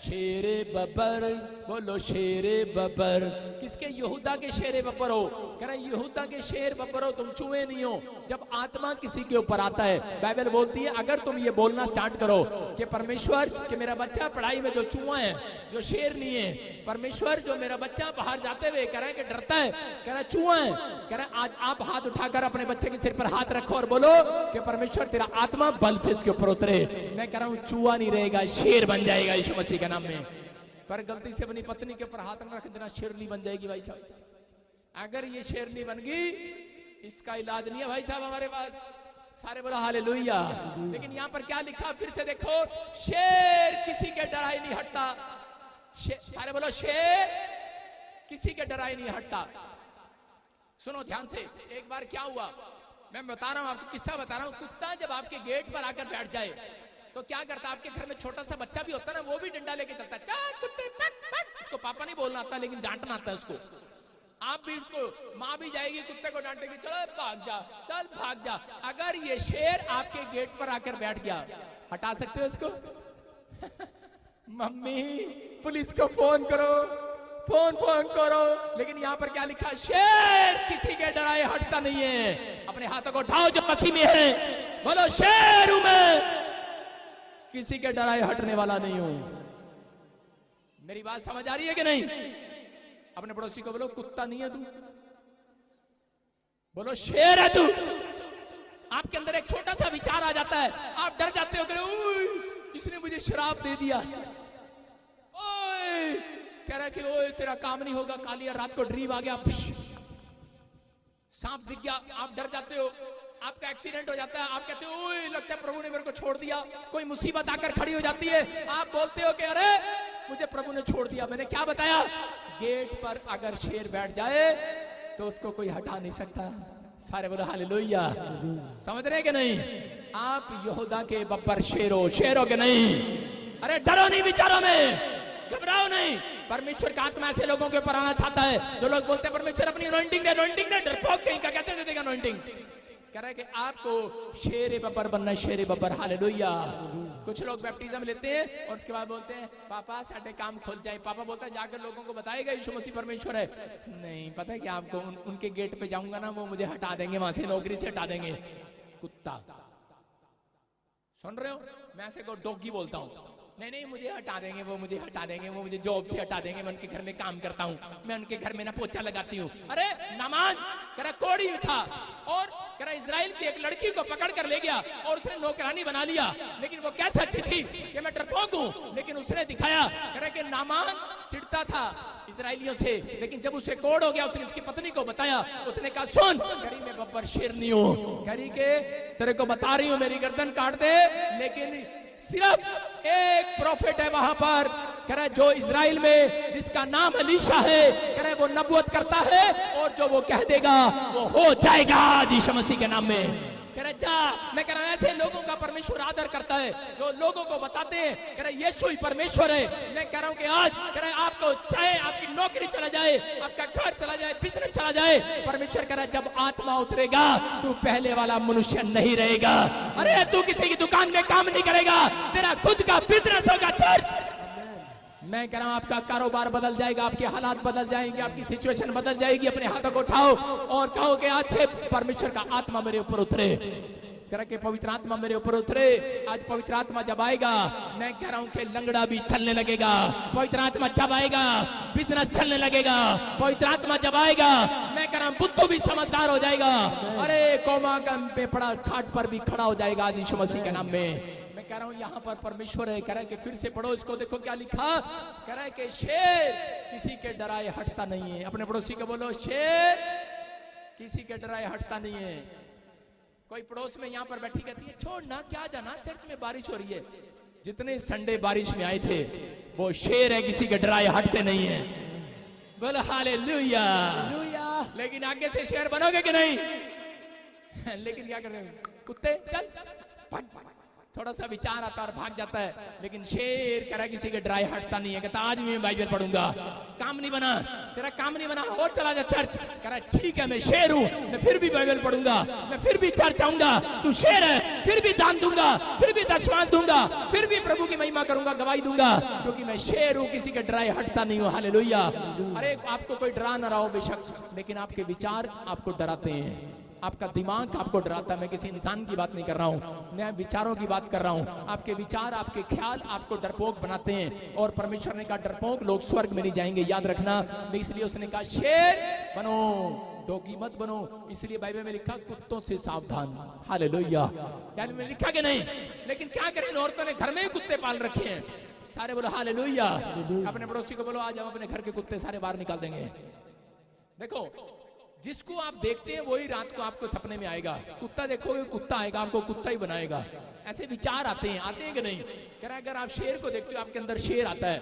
शेरे बब्बर। बोलो शेरे बब्बर। किसके? यहूदा के शेरे बब्बर हो। कह रहा है यहूदा के शेर बब्बर हो, तुम चूहे नहीं हो। जब आत्मा किसी के ऊपर आता है, बाइबल बोलती है अगर तुम ये बोलना स्टार्ट करो कि परमेश्वर कि मेरा बच्चा पढ़ाई में जो चूहा है, जो शेर नहीं है, परमेश्वर जो मेरा बच्चा बाहर जाते हुए कह रहा है कि डरता है, कह रहा है चूहा है, कह रहा है आज आप हाथ उठाकर अपने बच्चे के सिर पर हाथ रखो और बोलो कि परमेश्वर तेरा आत्मा बल से इसके ऊपर उतरे। मैं कह रहा हूं चूहा नहीं रहेगा, शेर बन जाएगा यीशु मसीह के नाम में। पर गलती से अपनी पत्नी के ऊपर हाथ न रख देना, शेरनी बन जाएगी भाई साहब। अगर ये शेरनी बन गई, इसका इलाज नहीं है भाई साहब हमारे पास। सारे बोला हालेलुया। लेकिन यहाँ पर क्या लिखा फिर से देखो, शेर किसी के डराई नहीं हटता। सारे बोलो शेर किसी के डराई नहीं हटता। सुनो ध्यान से, एक बार क्या हुआ मैं बता रहा हूं आपको, किस्सा बता रहा हूं। कुत्ता जब आपके गेट पर आकर बैठ जाए तो क्या करता है? आपके घर में छोटा सा बच्चा भी होता है ना, वो भी डंडा लेके चलता है, चल कुत्ते पक पक। उसको पापा नहीं बोलना आता, लेकिन डांटना आता है उसको। आप भी उसको, माँ भी जाएगी कुत्ते को डांटेगी, चलो भाग जा, चल भाग जा। अगर ये शेर आपके गेट पर आकर बैठ गया, हटा सकते हो इसको? मम्मी पुलिस को फोन करो, फोन करो। लेकिन यहाँ पर क्या लिखा? शेर किसी के डराए हटता नहीं है। अपने हाथों को उठाओ जो मसीह में है, बोलो शेर हूं मैं, किसी के डराए हटने वाला नहीं हूं। मेरी बात समझ आ रही है कि नहीं? अपने पड़ोसी को बोलो कुत्ता नहीं है तू, बोलो शेर है तू। आपके अंदर एक छोटा सा विचार आ जाता है, आप डर जाते हो, ओए इसने मुझे शराब दे दिया, ओए कह रहा है कि ओए तेरा काम नहीं होगा, कालिया रात को ड्रीम आ गया, सांप दिख गया, आप डर जाते हो। आपका एक्सीडेंट हो जाता है, आप कहते हो ओए लगता है प्रभु ने मेरे को छोड़ दिया। कोई मुसीबत आकर खड़ी हो जाती है, आप बोलते हो कि अरे मुझे प्रभु ने छोड़ दिया। मैंने क्या बताया? गेट पर अगर शेर बैठ जाए तो उसको कोई हटा नहीं सकता। सारे बोलो हालेलुया। समझ रहे कि नहीं? आप यहूदा के बब्बर शेर हो, शेर हो कि नहीं? अरे डरो नहीं विचारों में, घबराओ नहीं। परमेश्वर का आत्मा ऐसे लोगों के ऊपर आना चाहता है जो लोग बोलते हैं परमेश्वर अपनी अनॉइंटिंग दे, अनॉइंटिंग दे। डरपोक कहीं का कैसे दे देगा अनॉइंटिंग? कह रहा है कि आपको शेर बब्बर बनना, शेर बब्बर। हालेलुया। कुछ लोग बैप्टिज्म लेते हैं और उसके बाद बोलते हैं पापा साढ़े काम खुल जाए। पापा बोलता है जाकर लोगों को बताएगा यीशु मसीह परमेश्वर है। नहीं, पता है कि आपको उनके गेट पे जाऊंगा ना, वो मुझे हटा देंगे वहां से, नौकरी से हटा देंगे। कुत्ता, सुन रहे हो? मैं ऐसे को डॉगी बोलता हूँ। नहीं मुझे हटा देंगे, वो मुझे हटा देंगे, वो मुझे जॉब से हटा देंगे। मैं उनके घर में काम करता हूँ, मैं उनके घर में ना पोछा लगाती हूँ। अरे नामान कह रहा कोड़ी था और कह रहा इजराइल की एक लड़की को पकड़ कर ले गया और उसने नौकरानी बना लिया। लेकिन वो कह सकती थी कि मैं डरपोक हूँ, लेकिन उसने दिखाया। कह रहा कि नामान चिढ़ता था इजराइलियों से, लेकिन जब उसे कोड़ हो गया उसने उसकी पत्नी को बताया। उसने कहा सुन करी मैं बब्बर शेर नहीं हूँ, करी के तेरे को बता रही हूँ मेरी गर्दन काट दे। लेकिन सिर्फ एक प्रॉफिट है वहां पर, कह रहा है जो इजराइल में जिसका नाम अलीशा है, कह रहा है वो नबूवत करता है और जो वो कह देगा वो हो जाएगा यीशु मसीह के नाम में। कह रहा जा, मैं कह रहा हूं ऐसे लोगों का परमेश्वर आदर करता है जो लोगों को बताते हैं कह रहा यीशु ही परमेश्वर है। मैं कह रहा हूं कि आज कह रहा आपको चाहे आपकी नौकरी चला जाए, आपका घर चला जाए, बिजनेस चला जाए, परमेश्वर कह रहा है जब आत्मा उतरेगा तू पहले वाला मनुष्य नहीं रहेगा। अरे तू किसी की दुकान में काम नहीं करेगा, तेरा खुद का बिजनेस होगा चर्च। मैं कह रहा हूं आपका कारोबार बदल जाएगा, आपके हालात बदल जाएंगे, आपकी सिचुएशन बदल जाएगी। अपने हाथों को उठाओ और कहो कि आज से परमेश्वर का आत्मा मेरे ऊपर उतरे। कह रहा कि पवित्र आत्मा मेरे ऊपर उतरे। आज पवित्र आत्मा जब आएगा, मैं कह रहा हूं कि लंगड़ा भी चलने लगेगा। पवित्र आत्मा जब आएगा बिजनेस चलने लगेगा। पवित्र आत्मा जब आएगा, मैं कह रहा हूं बुद्धू भी समझदार हो जाएगा। अरे कौमा में पड़ा खाट पर भी खड़ा हो जाएगा आज यीशु मसीह के नाम में। मैं कह रहा हूं यहाँ पर परमेश्वर है। कह रहा है कि फिर से पढ़ो इसको, देखो क्या लिखा। कह रहा है कि शेर किसी के डराए हटता नहीं है। अपने पड़ोसी को बोलो शेर किसी के डराए हटता नहीं है। कोई पड़ोस में यहाँ पर बैठी कहती है छोड़ ना, क्या जाना, चर्च में बारिश हो रही है। जितने संडे बारिश में आए थे वो शेर है, किसी के डराए हटते नहीं है। बोलो हालेलुया। लेकिन आगे से शेर बनोगे कि नहीं? लेकिन क्या करते कुत्ते चल थोड़ा सा विचार आता है और भाग जाता है, लेकिन शेर कह रहा है किसी के ड्राई हटता नहीं है, कहता आज भी मैं बाइबल पढ़ूंगा। काम नहीं बना तेरा, काम नहीं बना, और चला जा चर्च। कह रहा है ठीक है मैं शेर हूं, मैं फिर भी बाइबल पढ़ूंगा, मैं फिर भी चर्च आऊंगा। तू शेर है, फिर भी दान दूंगा, फिर भी दशमांश दूंगा, फिर भी प्रभु की महिमा करूंगा, गवाही दूंगा, क्योंकि मैं शेर हूं, किसी के ड्राई हटता नहीं हूं। हालेलुया। अरे आपको कोई डरा ना रहा हो बेशक, लेकिन आपके विचार आपको डराते हैं, आपका दिमाग आपको डराता है। मैं किसी इंसान की बात नहीं कर रहा हूं, मैं विचारों की बात कर रहा हूं। आपके विचार, आपके ख्याल आपको डरपोक बनाते हैं, और परमेश्वर ने कहा डरपोक लोग स्वर्ग में नहीं जाएंगे, याद रखना। इसलिए उसने कहा शेर बनो, डोगी मत बनो। इसलिए बाइबल में लिखा कुत्तों से सावधान। हालेलुया। यानी में लिखा कि नहीं, लेकिन क्या करें, औरतों ने घर में ही कुत्ते पाल रखे हैं। सारे बोलो हालेलुया। अपने पड़ोसी को बोलो आज हम अपने घर के कुत्ते सारे बाहर निकाल देंगे। देखो, जिसको आप देखते हैं वही रात को आपको सपने में आएगा। कुत्ता देखोगे कुत्ता आएगा, आपको कुत्ता ही बनाएगा। ऐसे विचार आते हैं कि नहीं? कह रहा है अगर आप शेर को देखते हो आपके अंदर शेर आता है।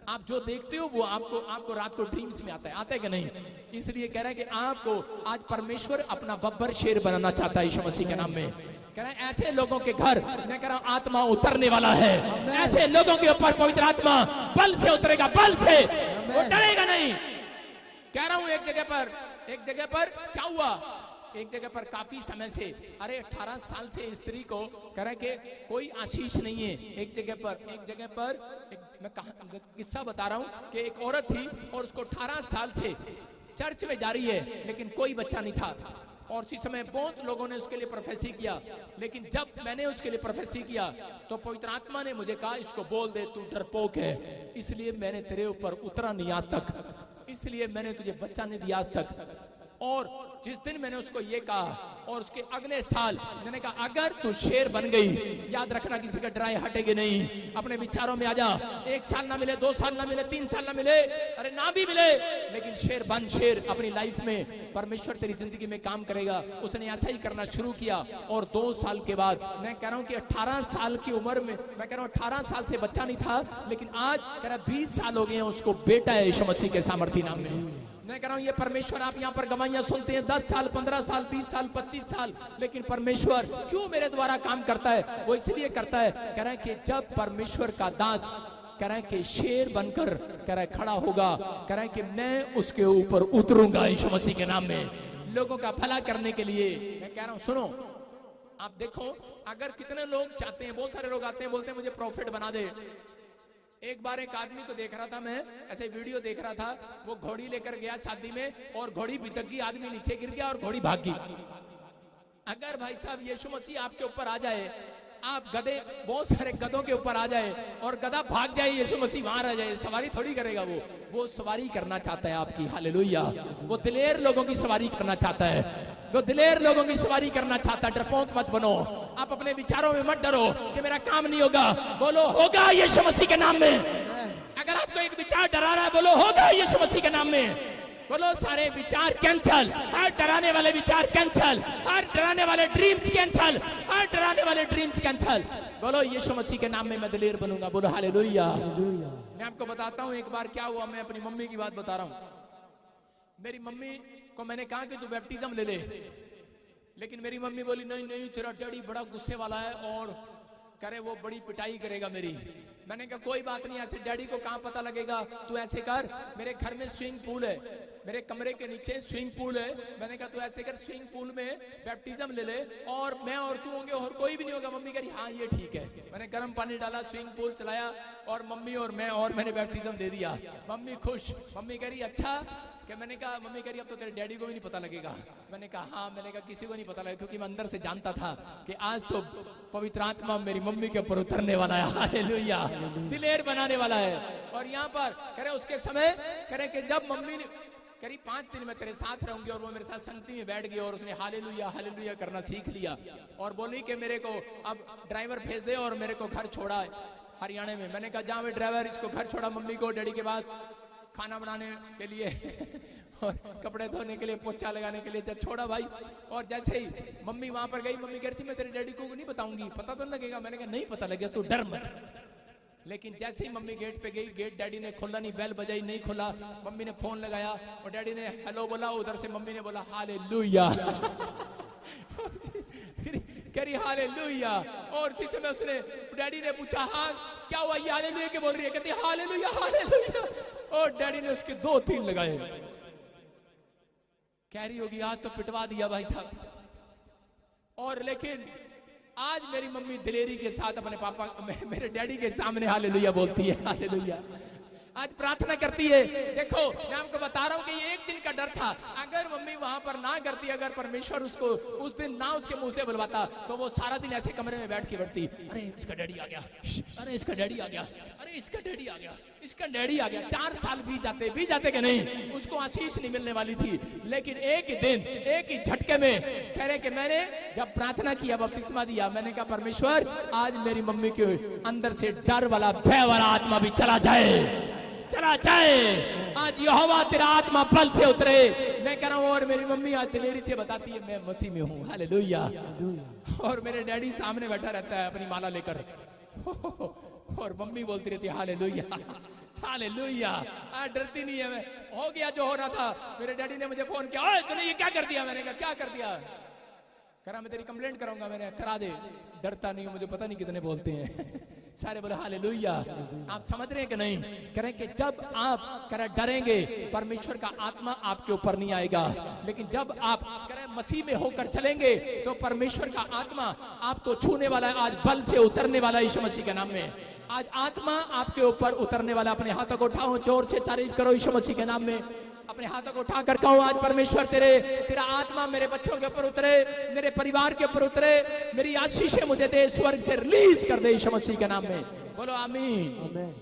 आप जो देखते हो वो आपको रात को ड्रीम्स में आता है कि नहीं? इसलिए कह रहा है कि आपको आज परमेश्वर अपना बब्बर शेर बनाना चाहता है यीशु मसीह के नाम में। कह रहा है ऐसे लोगों के घर मैं कह रहा हूं आत्मा उतरने वाला है। ऐसे लोगों के ऊपर पवित्र आत्मा बल से उतरेगा, बल से, वो डरेगा नहीं। कह रहा हूं एक जगह पर क्या हुआ, एक जगह पर काफी समय से, अरे 18 साल से स्त्री को कह रहा कि कोई आशीष नहीं है। एक जगह पर मैं किस्सा बता रहा हूं कि एक औरत थी और उसको 18 साल से चर्च में जा रही है, लेकिन कोई बच्चा नहीं था। और उसी समय बहुत लोगों ने उसके लिए प्रोफेसी किया, लेकिन जब मैंने उसके लिए प्रोफेसी किया तो पवित्र आत्मा ने मुझे कहा इसको बोल दे तू डरपोक है, इसलिए मैंने तेरे ऊपर उतरा नहीं आज तक, इसलिए मैंने तुझे बच्चा नहीं दिया आज तक। और जिस दिन मैंने उसको ये कहा और उसके अगले साल मैंने कहा अगर तू शेर बन गई, याद रखना किसी का डराए हटेगी नहीं। अपने विचारों में आ जा। 1 साल ना मिले, 2 साल ना मिले, 3 साल ना मिले, अरे ना भी मिले, लेकिन शेर बन, शेर अपनी लाइफ में परमेश्वर तेरी जिंदगी में काम करेगा। उसने ऐसा ही करना शुरू किया और 2 साल के बाद मैं कह रहा हूँ कि 18 साल की उम्र में, मैं कह रहा हूँ 18 साल से बच्चा नहीं था, लेकिन आज कह रहा 20 साल हो गए हैं, उसको बेटा है यीशु मसीह के सामर्थी नाम में। मैं कह रहा हूं ये परमेश्वर, आप यहाँ पर गवाहियां सुनते हैं 10 साल, 15 साल, 20 साल, 25 साल, लेकिन परमेश्वर क्यों मेरे द्वारा काम करता है? वो इसलिए करता है, कह रहा है कि जब परमेश्वर का दास कह रहा है कि शेर बनकर कह रहा है खड़ा होगा, कह रहा है कि मैं उसके ऊपर उतरूंगा यीशु मसीह के नाम में, लोगों का भला करने के लिए। मैं कह रहा हूं सुनो, आप देखो अगर कितने लोग चाहते हैं, बहुत सारे लोग आते हैं बोलते हैं मुझे प्रॉफिट बना दे। एक बार एक आदमी को देख रहा था, मैं ऐसे वीडियो देख रहा था, वो घोड़ी लेकर गया शादी में और घोड़ी बिदक गई, आदमी नीचे गिर गया और घोड़ी भाग गई। अगर भाई साहब यीशु मसीह आपके ऊपर आ जाए, आप गधे, बहुत सारे गधों के ऊपर आ जाए और गधा भाग जाए, यीशु मसीह वहां रह जाए, सवारी थोड़ी करेगा। वो सवारी करना चाहता है आपकी। हालेलुया। वो दिलेर लोगों की सवारी करना चाहता है, वो दिलेर लोगों की सवारी करना चाहता है। डरपोक मत बनो, आप अपने विचारों में मत डरो कि मेरा काम नहीं होगा, बोलो होगा यीशु मसीह के नाम में। अगर आपको एक विचार डरा रहा है, बोलो होगा यीशु मसीह के नाम में। बोलो सारे विचार कैंसल, हर डराने वाले विचार कैंसल, हर डराने वाले ड्रीम्स कैंसल, हर डराने वाले ड्रीम्स कैंसल। बोलो यीशु मसीह के नाम में मैं दिलेर बनूंगा। बोलो हालेलुया। मैं आपको बताता हूँ एक बार क्या हुआ, मैं अपनी मम्मी की बात बता रहा हूँ। मेरी मम्मी को मैंने कहा कि तू बैप्टिज्म ले ले, लेकिन मेरी मम्मी बोली नहीं नहीं, तेरा डैडी बड़ा गुस्से वाला है और करे वो बड़ी पिटाई करेगा मेरी। मैंने कहा कोई बात नहीं, ऐसे डैडी को कहाँ पता लगेगा, तू ऐसे कर, मेरे घर में स्विमिंग पूल है, मेरे कमरे के नीचे स्विमिंग पूल है। मैंने कहा तू ऐसे कर, स्विमिंग पूल में बैप्टिज्म ले ले और मैं और तू होंगे और कोई भी नहीं होगा। मम्मी कह रही हाँ ये ठीक है। मैंने गर्म पानी डाला, स्विमिंग पूल चलाया और मम्मी और मैं और मैंने बैप्टिज्म दे दिया। मम्मी खुश, मम्मी कह रही अच्छा कि, मैंने कहा मम्मी कह रही अब तो तेरे डैडी को भी नहीं पता लगेगा। मैंने कहा हाँ, मैंने कहा किसी को नहीं पता लगेगा, क्योंकि मैं अंदर से जानता था कि आज तो पवित्र आत्मा मेरी मम्मी के ऊपर उतरने वाला है। हालेलुया। दिलेर बनाने वाला है। और यहाँ पर कह रहे उसके समय कह रहे कि जब मम्मी ने करीब 5 दिन में तेरे साथ रहूंगी, और वो मेरे साथ संगति में बैठ गई और उसने हालेलुया हालेलुया करना सीख लिया और बोली कि मेरे को अब ड्राइवर भेज दे और मेरे को घर छोड़ा हरियाणा में। मैंने कहा जहाँ में ड्राइवर, इसको घर छोड़ा मम्मी को डैडी के पास खाना बनाने के लिए और कपड़े धोने के लिए, पोछा लगाने के लिए, जब छोड़ा भाई। और जैसे ही मम्मी वहां पर गई, मम्मी कहती मैं तेरे डैडी को नहीं बताऊंगी, पता तो लगेगा। मैंने कहा नहीं पता लगेगा, तू डर मत। लेकिन जैसे ही मम्मी गेट पे गई, गेट डैडी ने खोला नहीं, बेल बजाई नहीं खोला, मम्मी ने फोन लगाया और डैडी ने हेलो बोला, उधर से मम्मी ने बोला हालेलुया। कह रही हालेलुया। और इसी समय उसने डैडी ने पूछा हाँ क्या हुआ, ये हालेलुया के बोल रही है? कहती हालेलुया हालेलुया। और डैडी ने उसके 2-3 लगाए। कह रही होगी आज तो पिटवा दिया भाई साहब। और लेकिन आज मेरी मम्मी दिलेरी के साथ अपने पापा मेरे डैडी के सामने हालेलुया बोलती है, हालेलुया। आज प्रार्थना करती है। देखो मैं आपको बता रहा हूं कि ये एक दिन का डर था। अगर मम्मी वहां पर ना करती, अगर परमेश्वर उसको उस दिन ना उसके मुंह से बुलवाता, तो वो सारा दिन ऐसे कमरे में बैठ के बैठती, अरे इसका डैडी आ गया, अरे इसका डैडी आ गया, अरे इसका डैडी आ गया, इसका डैडी आ गया। 4 साल बीत जाते कि नहीं, उसको आशीष नहीं मिलने वाली थी। लेकिन एक ही दिन, एक ही झटके में कह रहे कि मैंने जब प्रार्थना किया, बपतिस्मा दिया, मैंने कहा परमेश्वर आज मेरी मम्मी के अंदर से डर वाला, भय वाला आत्मा भी चला जाए, चला जाए। आज यहोवा तेरा आत्मा बल से उतरे। मैं कह रहा हूं। और मेरी मम्मी आज दिलेरी से बताती है मैं मसीह में हूं, हालेलुया। और मेरे डैडी सामने बैठा रहता है अपनी माला लेकर, और मम्मी बोलती रहती है हालेलुया हालेलुया। डरती नहीं है। मैं हो गया जो हो रहा था। मेरे डैडी ने मुझे फोन किया, ओए तूने ये क्या कर दिया? मैंने कहा क्या कर दिया? करा मैं तेरी कंप्लेंट करूंगा। मैंने करा दे। डरता नहीं हूं, मुझे पता नहीं कितने बोलते हैं। सारे बोले हालेलुया। आप समझ रहे हैं कि नहीं? करें कि जब आप डरेंगे परमेश्वर का आत्मा आपके ऊपर नहीं आएगा। लेकिन जब आप मसीह में होकर चलेंगे तो परमेश्वर का आत्मा आपको छूने वाला है। आज बल से उतरने वाला है यीशु मसीह के नाम में। आज आत्मा आपके ऊपर उतरने वाला। अपने हाथों को उठाओ, जोर से तारीफ करो यीशु मसीह के नाम में। अपने हाथों को उठा कर कहो आज परमेश्वर तेरा आत्मा मेरे बच्चों के ऊपर उतरे, मेरे परिवार के ऊपर उतरे, मेरी आशीषें मुझे दे, स्वर्ग से रिलीज कर दे यीशु मसीह के नाम में। बोलो आमीन।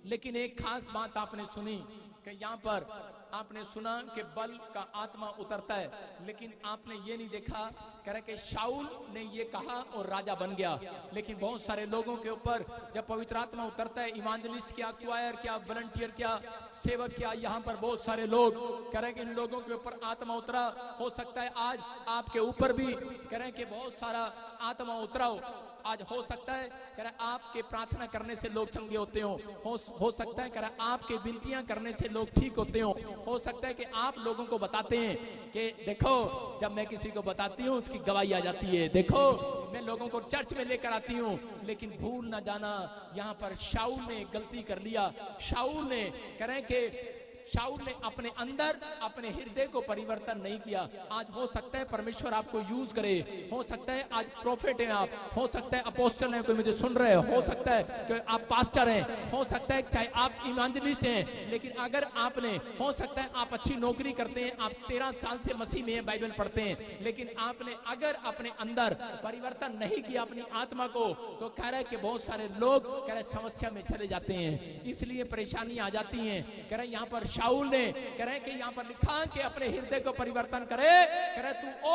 लेकिन एक खास बात आपने सुनी कि यहाँ पर आपने सुना कि बल का आत्मा उतरता है, लेकिन आपने ये नहीं देखा कह रहे कि शाऊल ने ये कहा और राजा बन गया। लेकिन बहुत सारे लोगों के ऊपर जब पवित्र आत्मा उतरता है, इवांजलिस्ट क्या, क्वायर क्या, वॉलंटियर क्या, सेवक क्या, यहाँ पर बहुत सारे लोग कह रहे कि इन लोगों के ऊपर आत्मा उतरा। हो सकता है आज आपके ऊपर भी कह रहे कि बहुत सारा आत्मा उतरा हो। आज हो सकता है कह रहे आपके प्रार्थना करने से लोग चंगे होते हो सकता है कह रहे आपके विनतियां करने से लोग ठीक होते हो सकता है कि आप लोगों को बताते हैं कि देखो जब मैं किसी को बताती हूँ उसकी गवाही आ जाती है। देखो मैं लोगों को चर्च में लेकर आती हूँ, लेकिन भूल ना जाना यहाँ पर शाऊल ने गलती कर लिया। शाऊल ने कह रहे कि शाऊल ने अपने अंदर अपने हृदय को परिवर्तन नहीं किया। आज हो सकता है परमेश्वर आपको यूज करे, हो सकता है आज प्रोफेट हैं आप, हो सकता है अपोस्टल हैं, कोई मुझे सुन रहे हो सकता है कि आप पास्टर हैं, हो सकता है चाहे आप इवांजलिस्ट हैं, लेकिन अगर आपने हो सकता है आप अच्छी नौकरी करते हैं, आप 13 साल से मसीह में बाइबल पढ़ते हैं, लेकिन आपने अगर अपने अंदर परिवर्तन नहीं किया अपनी आत्मा को, तो कह रहे कि बहुत सारे लोग कह रहे समस्या में चले जाते हैं, इसलिए परेशानी आ जाती है। कह रहे यहाँ पर शाऊल ने कह रहे कि यहाँ पर लिखा कि अपने हृदय को परिवर्तन करे, कह रहे तू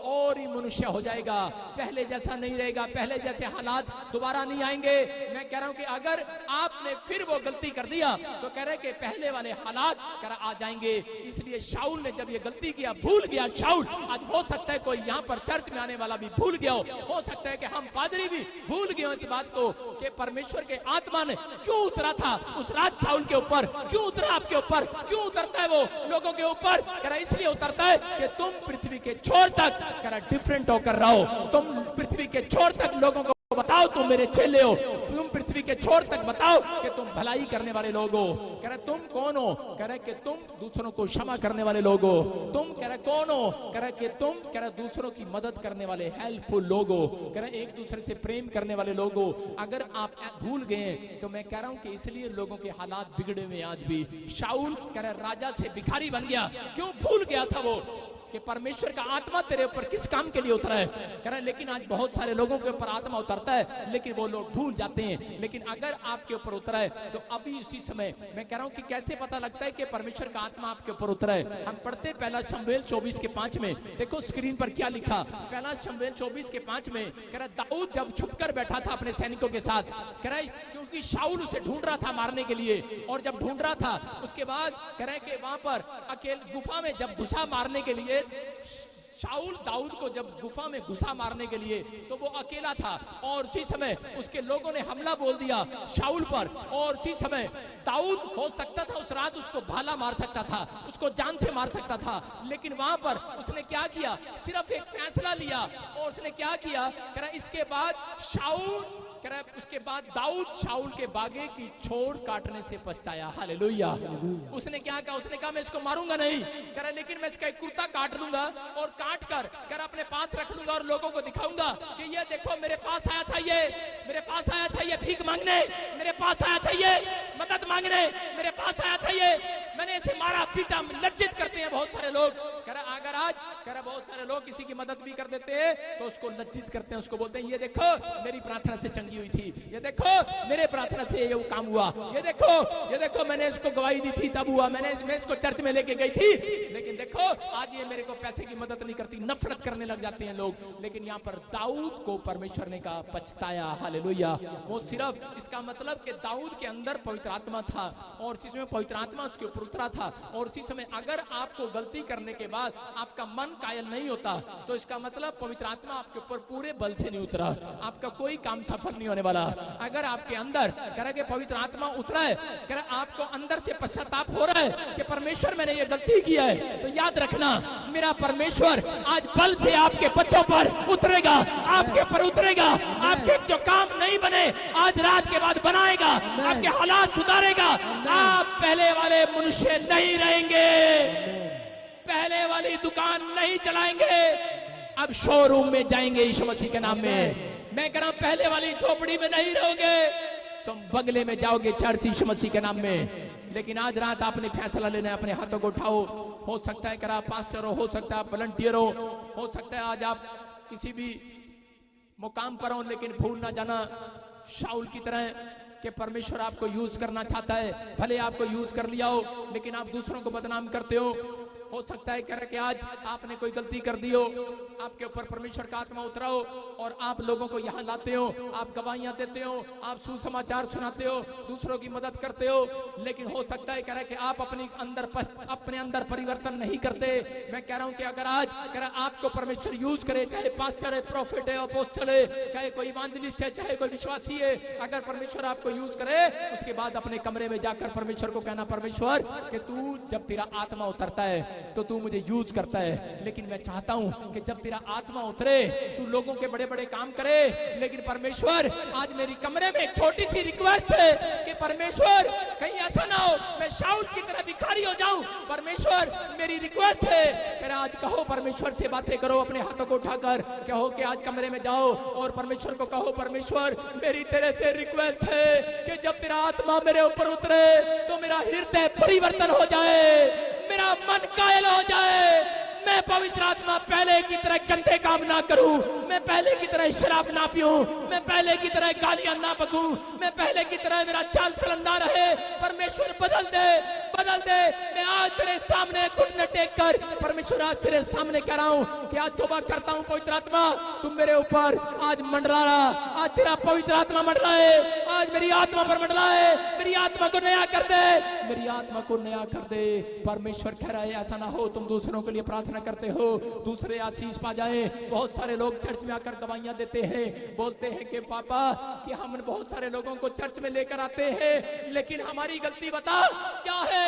और ही मनुष्य हो जाएगा, पहले जैसा नहीं रहेगा, पहले जैसे हालात दोबारा नहीं आएंगे। मैं कह रहा हूं कि अगर आपने फिर वो गलती कर दिया तो कह रहे कि पहले वाले हालात कह रहा आ जाएंगे। इसलिए शाऊल ने जब ये गलती किया, भूल गया शाऊल। आज हो सकता है कोई यहाँ पर चर्च में आने वाला भी भूल गया हो सकता है कि हम पादरी भी भूल गए इस बात को कि परमेश्वर के आत्मा ने क्यों उतरा था उस राज शाऊल के ऊपर, क्यों उतरा आपके ऊपर, क्यों उतरता है वो लोगों के ऊपर? कह रहा इसलिए उतरता है कि तुम पृथ्वी के छोर तक कह रहा डिफरेंट होकर रहो, तुम पृथ्वी के छोर तक लोगों को बताओ तुम मेरे चेले हो, तुम पृथ्वी के छोर तक बताओ कि तुम भलाई करने वाले लोग हो। कह रहे तुम कौन हो? कह रहे कि तुम दूसरों को क्षमा करने वाले लोग हो। तुम कह रहे कौन हो? कह रहे कि तुम कह रहे दूसरों की मदद करने वाले हेल्पफुल लोग हो। कह रहे एक दूसरे से प्रेम करने वाले लोग हो। अगर आप भूल गए तो मैं कह रहा हूं कि इसलिए लोगों के हालात बिगड़े हुए आज भी। शाऊल कह रहे राजा से भिखारी बन गया, क्यों? भूल गया था वो कि परमेश्वर का आत्मा तेरे ऊपर किस काम के लिए उतरा है। कह रहा लेकिन आज बहुत सारे लोगों के ऊपर आत्मा उतरता है लेकिन वो लोग भूल जाते हैं। लेकिन अगर आपके ऊपर उतरा है तो अभी इसी समय मैं कह रहा हूं कि कैसे पता लगता है कि परमेश्वर का आत्मा आपके ऊपर उतरा है। हम पढ़ते पहला शमूएल 24:5 में, देखो स्क्रीन पर क्या लिखा। पहला शमूएल 24:5 में कह रहा दाऊद जब छुपकर बैठा था अपने सैनिकों के साथ, कह रहा क्योंकि शाऊल उसे ढूंढ रहा था मारने के लिए, और जब ढूंढ रहा था उसके बाद कह रहे कि वहां पर अकेले गुफा में जब घुसा मारने के लिए शाऊल दाऊद को जब गुफा में घुसा मारने के लिए, तो वो अकेला था और उसी समय उसके लोगों ने हमला बोल दिया शाऊल पर, और उसी समय दाऊद हो सकता था उस रात उसको भाला मार सकता था, उसको जान से मार सकता था, लेकिन वहां पर उसने क्या किया, सिर्फ एक फैसला लिया और उसने क्या किया, कह रहा इसके बाद शाऊल, कह रहा उसके बाद दाऊद शाऊल के बागे की छोड़ काटने से पछताया। हालेलुया। उसने क्या कहा, उसने कहा मैं इसको मारूंगा नहीं, कह रहा लेकिन मैं इसका एक कुर्ता काट लूंगा और काट कर कह रहा अपने पास रख लूंगा और लोगों को दिखाऊंगा कि ये देखो मेरे पास आया था, ये मेरे पास आया था, ये भीख मांगने मेरे पास आया था, ये मदद मांगने मेरे पास आया था, ये मैंने इसे मारा पीटा। लज्जित करते हैं बहुत सारे लोग, कह रहा अगर आज कह रहा बहुत सारे लोग किसी की मदद भी कर देते हैं तो उसको लज्जित करते हैं, उसको बोलते हैं ये देखो मेरी प्रार्थना से चंगी हुई थी, ये देखो मेरे प्रार्थना से ये काम हुआ, ये देखो मैंने इसको गवाही दी थी तब हुआ, मैं इसको चर्च में लेके गई थी, लेकिन देखो आज ये मेरे को पैसे की मदद नहीं करती। नफरत करने लग जाते हैं लोग। लेकिन यहाँ पर दाऊद को परमेश्वर ने कहा पछताया। हालेलुया। वो सिर्फ इसका मतलब कि दाऊद के अंदर पवित्र आत्मा था और उसी समय पवित्र आत्मा उसके ऊपर उतरा था, और उसी समय अगर आपको गलती करने के बाद आपका मन कायल नहीं होता तो इसका मतलब पवित्र आत्मा आपके ऊपर पूरे बल से नहीं उतरा, आपका कोई काम सफल नहीं होने वाला। अगर आपके अंदर कह के पवित्र आत्मा उतरा है, कह आपको अंदर से पश्चाताप हो रहा है कि परमेश्वर मैंने ये गलती की है, तो याद रखना मेरा परमेश्वर आज बल से आपके बच्चों पर उतरेगा, आपके पर उतरेगा, आपके जो काम नहीं बने आज रात के बाद बनाएगा, आपके हालात सुधारेगा। आप पहले वाले मनुष्य नहीं रहेंगे, पहले वाली दुकान नहीं चलाएंगे, अब शोरूम में जाएंगे यीशु मसीह के नाम में। मैं कह रहा हूं पहले वाली झोपड़ी में नहीं रहोगे, तुम बंगले में जाओगे चर्च यीशु मसीह के नाम में। लेकिन आज रात आपने फैसला लेना है, अपने हाथों को उठाओ। हो सकता है कि आप पास्टर हो सकता है आप वॉलंटियर हो सकता है आज आप किसी भी मुकाम पर हो, लेकिन भूल ना जाना शाऊल की तरह कि परमेश्वर आपको यूज करना चाहता है। भले आपको यूज कर लिया हो लेकिन आप दूसरों को बदनाम करते हो सकता है कि आज आपने कोई गलती कर दी हो, आपके ऊपर परमेश्वर का आत्मा उतरा हो और आप लोगों को यहाँ लाते हो, आप गवाहियां देते हो, आप सुसमाचार सुनाते हो, दूसरों की मदद करते हो, लेकिन हो सकता है कि आप अपने अंदर परिवर्तन नहीं करते। मैं कह रहा हूं कि अगर आज आपको परमेश्वर यूज करे, चाहे पास्टर है, प्रॉफिट है, अपोस्टल है, चाहे कोई इवांजलिस्ट है, चाहे कोई विश्वासी है, अगर परमेश्वर आपको यूज करे उसके बाद अपने कमरे में जाकर परमेश्वर को कहना, परमेश्वर कि तू जब तेरा आत्मा उतरता है तो तू मुझे यूज करता है, लेकिन मैं चाहता हूं कि जब तेरा आत्मा उतरे तू लोगों के बड़े बड़े काम करे। लेकिन परमेश्वर आज मेरी कमरे में एक छोटी सी रिक्वेस्ट है कि परमेश्वर कहीं ऐसा ना हो मैं शाऊल की तरह भिखारी हो जाऊं। परमेश्वर मेरी रिक्वेस्ट है, फिर आज कहो परमेश्वर से बातें करो, अपने हाथों को उठाकर कहो कि आज कमरे में जाओ और परमेश्वर को कहो, परमेश्वर मेरी तेरे से रिक्वेस्ट है कि जब तेरा आत्मा मेरे ऊपर उतरे तो मेरा हृदय परिवर्तन हो जाए, मेरा मन कायल हो जाए, मैं पवित्र आत्मा पहले की तरह गंदे काम ना करूं, मैं पहले की तरह शराब ना पीऊं, मैं पहले की तरह गालियां ना बकूं, मैं पहले की तरह मेरा चाल चलन ना रहे। परमेश्वर बदल दे, बदल दे। मैं आज तेरे सामने घुटने टेक कर परमेश्वर आज तेरे सामने कह रहा हूं कि आज तौबा करता हूं, पवित्र आत्मा तुम मेरे ऊपर आज मंडरा रहा, आज तेरा पवित्र आत्मा मंडराए, आज मेरी आत्मा पर मंडराए, मेरी आत्मा को नया कर दे, मेरी आत्मा को नया कर दे। परमेश्वर कह रहा है ऐसा ना हो तुम दूसरों के लिए प्रार्थना करते हो दूसरे आशीष पा जाए। बहुत सारे लोग चर्च में आकर गवाहियां देते हैं, बोलते हैं कि पापा कि हम बहुत सारे लोगों को चर्च में लेकर आते हैं, लेकिन हमारी गलती बता क्या है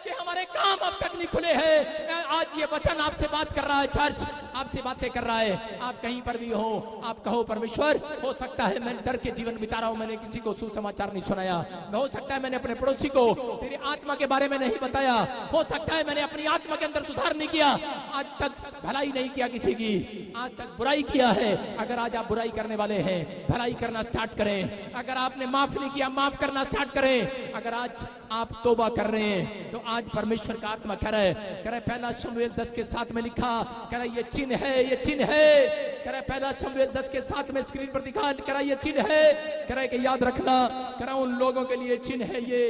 कि हमारे काम अब तक नहीं खुले हैं। आज ये वचन आपसे बात कर रहा है, चर्च आपसे बातें कर रहा है। आप कहीं पर भी हो, आप कहो परमेश्वर हो सकता है मैं डर के जीवन बिता रहा हूं, मैंने किसी को सुसमाचार नहीं सुनाया, हो सकता है मैंने अपने पड़ोसी को तेरी आत्मा के बारे में नहीं बताया, हो सकता है मैंने अपनी आत्मा के अंदर सुधार नहीं किया, आज तक भलाई नहीं किया किसी की, आज तक बुराई किया है। अगर आज आप बुराई करने वाले हैं भलाई करना स्टार्ट करें, अगर आपने माफ नहीं किया माफ करना स्टार्ट करें, अगर आज आप तौबा कर रहे हैं तो आज परमेश्वर का आत्मा कह रहा है पहला शमूएल 10:7 में लिखा, कह रहा ये चिन्ह है, ये चिन्ह है, कह रहा पहला शमूएल 10:7 में स्क्रीन पर दिखा, कह रहा ये चिन्ह है, कह रहा कि याद रखना, कह रहा उन लोगों के लिए चिन्ह है ये,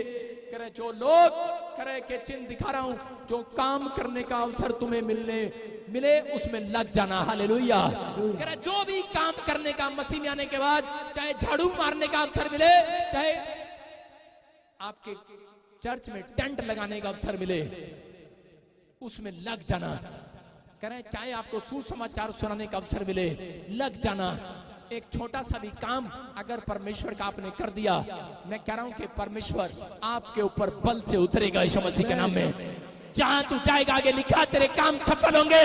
कह रहा जो लोग कह रहे कि चिन्ह दिखा रहा हूं, जो काम करने का अवसर तुम्हें मिले उसमें लग जाना। हालेलुया। कह रहा जो भी काम करने का मसीह में आने के बाद, चाहे झाड़ू मारने का अवसर मिले, चाहे आपके चर्च में टेंट लगाने का अवसर मिले, उसमें लग जाना। कह रहे हैं चाहे आपको सुसमाचार सुनाने का अवसर मिले, लग जाना। एक छोटा सा भी काम अगर परमेश्वर का आपने कर दिया, मैं कह रहा हूं कि परमेश्वर आपके ऊपर बल से उतरेगा यीशु मसीह के नाम में। जहां तू जाएगा आगे लिखा तेरे काम सफल होंगे।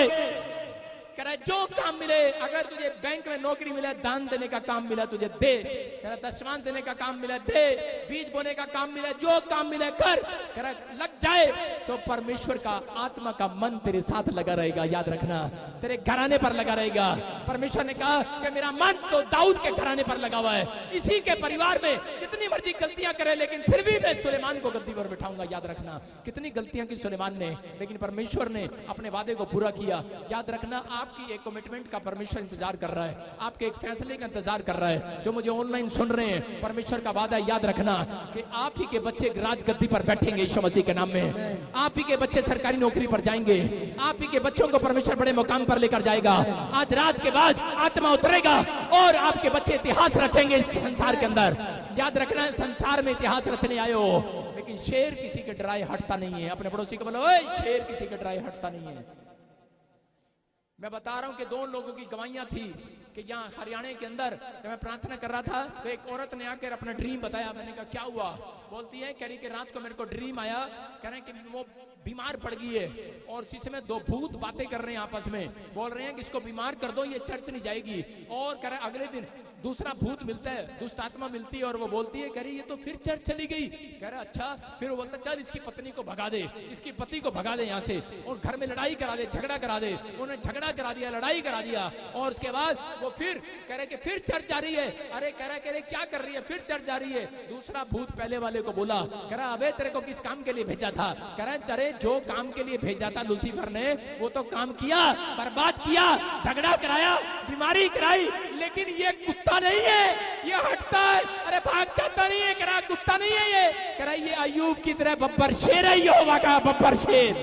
कह रहा है जो काम मिले, अगर तुझे बैंक में नौकरी मिले, दान देने का काम मिला तुझे दे। कह रहा दशमांश देने का काम मिला दे, बीज बोने का काम मिले, जो काम मिले कर। कह रहा लग जाए तो परमेश्वर का आत्मा का मन तेरे साथ लगा रहेगा। याद रखना, तेरे घराने पर लगा रहेगा। परमेश्वर ने कहा कि मेरा मन तो दाऊद के घराने पर लगा हुआ है। इसी के परिवार में कितनी मर्जी गलतियां करे, लेकिन फिर भी मैं सुलेमान को गद्दी पर बिठाऊंगा। याद रखना, कितनी गलतियां की सुलेमान ने, लेकिन परमेश्वर ने अपने वादे को पूरा किया। याद रखना, आपकी एक कमिटमेंट का परमेश्वर इंतजार कर रहा है, आपके एक फैसले का इंतजार कर रहा है। जो मुझे ऑनलाइन सुन रहे हैं, परमेश्वर का वादा याद रखना कि आप ही के बच्चे राजगद्दी पर बैठेंगे यीशु मसीह के नाम में। आप ही के बच्चे सरकारी नौकरी पर जाएंगे, आप ही के बच्चों को परमेश्वर बड़े मुकाम पर लेकर जाएगा। आज रात के बाद आत्मा उतरेगा और आपके बच्चे इतिहास रचेंगे इस संसार के अंदर। याद रखना है, संसार में इतिहास रचने आए हो, लेकिन शेर किसी के डराए हटता नहीं है। अपने पड़ोसी को बोलो, ओए शेर किसी के डराए हटता नहीं है। मैं बता रहा हूं कि 2 लोगों की गवाहियां थी कि यहाँ हरियाणा के अंदर जब मैं प्रार्थना कर रहा था तो एक औरत ने आकर अपना ड्रीम बताया। मैंने कहा क्या हुआ? बोलती है, कह रही कि रात को मेरे को ड्रीम आया, कह रहे हैं कि वो बीमार पड़ गई है और इसी समय 2 भूत बातें कर रहे हैं आपस में, बोल रहे हैं कि इसको बीमार कर दो, ये चर्च नहीं जाएगी। और कह रहे अगले दिन दूसरा भूत मिलता है, दुष्ट आत्मा मिलती है और वो बोलती है, कह रही ये तो फिर चर्च चली गई। कह रहा अच्छा। फिर वो बोलता चल इसकी पत्नी को भगा दे, इसकी पति को भगा दे यहाँ से, और घर में लड़ाई करा दे, झगड़ा करा दे। उन्होंने झगड़ा करा दिया, लड़ाई करा दिया, और उसके बाद वो फिर कह रहे कि फिर चर्च जा रही है। अरे कह रहे क्या कर रही है? फिर चर्च जा रही है। दूसरा भूत पहले वाले को बोला, कह रहा अबे तेरे को किस काम के लिए भेजा था? कह रहा तेरे जो काम के लिए भेजा था लूसीफर ने, वो तो काम किया, बर्बाद किया, झगड़ा कराया, बीमारी कराई, लेकिन ये कुत्ता नहीं है, ये हटता है। अरे भाग जाता नहीं है, कह रहा कुत्ता नहीं है ये, कह रहा ये अय्यूब की तरह बब्बर शेर है, यहोवा का बब्बर शेर।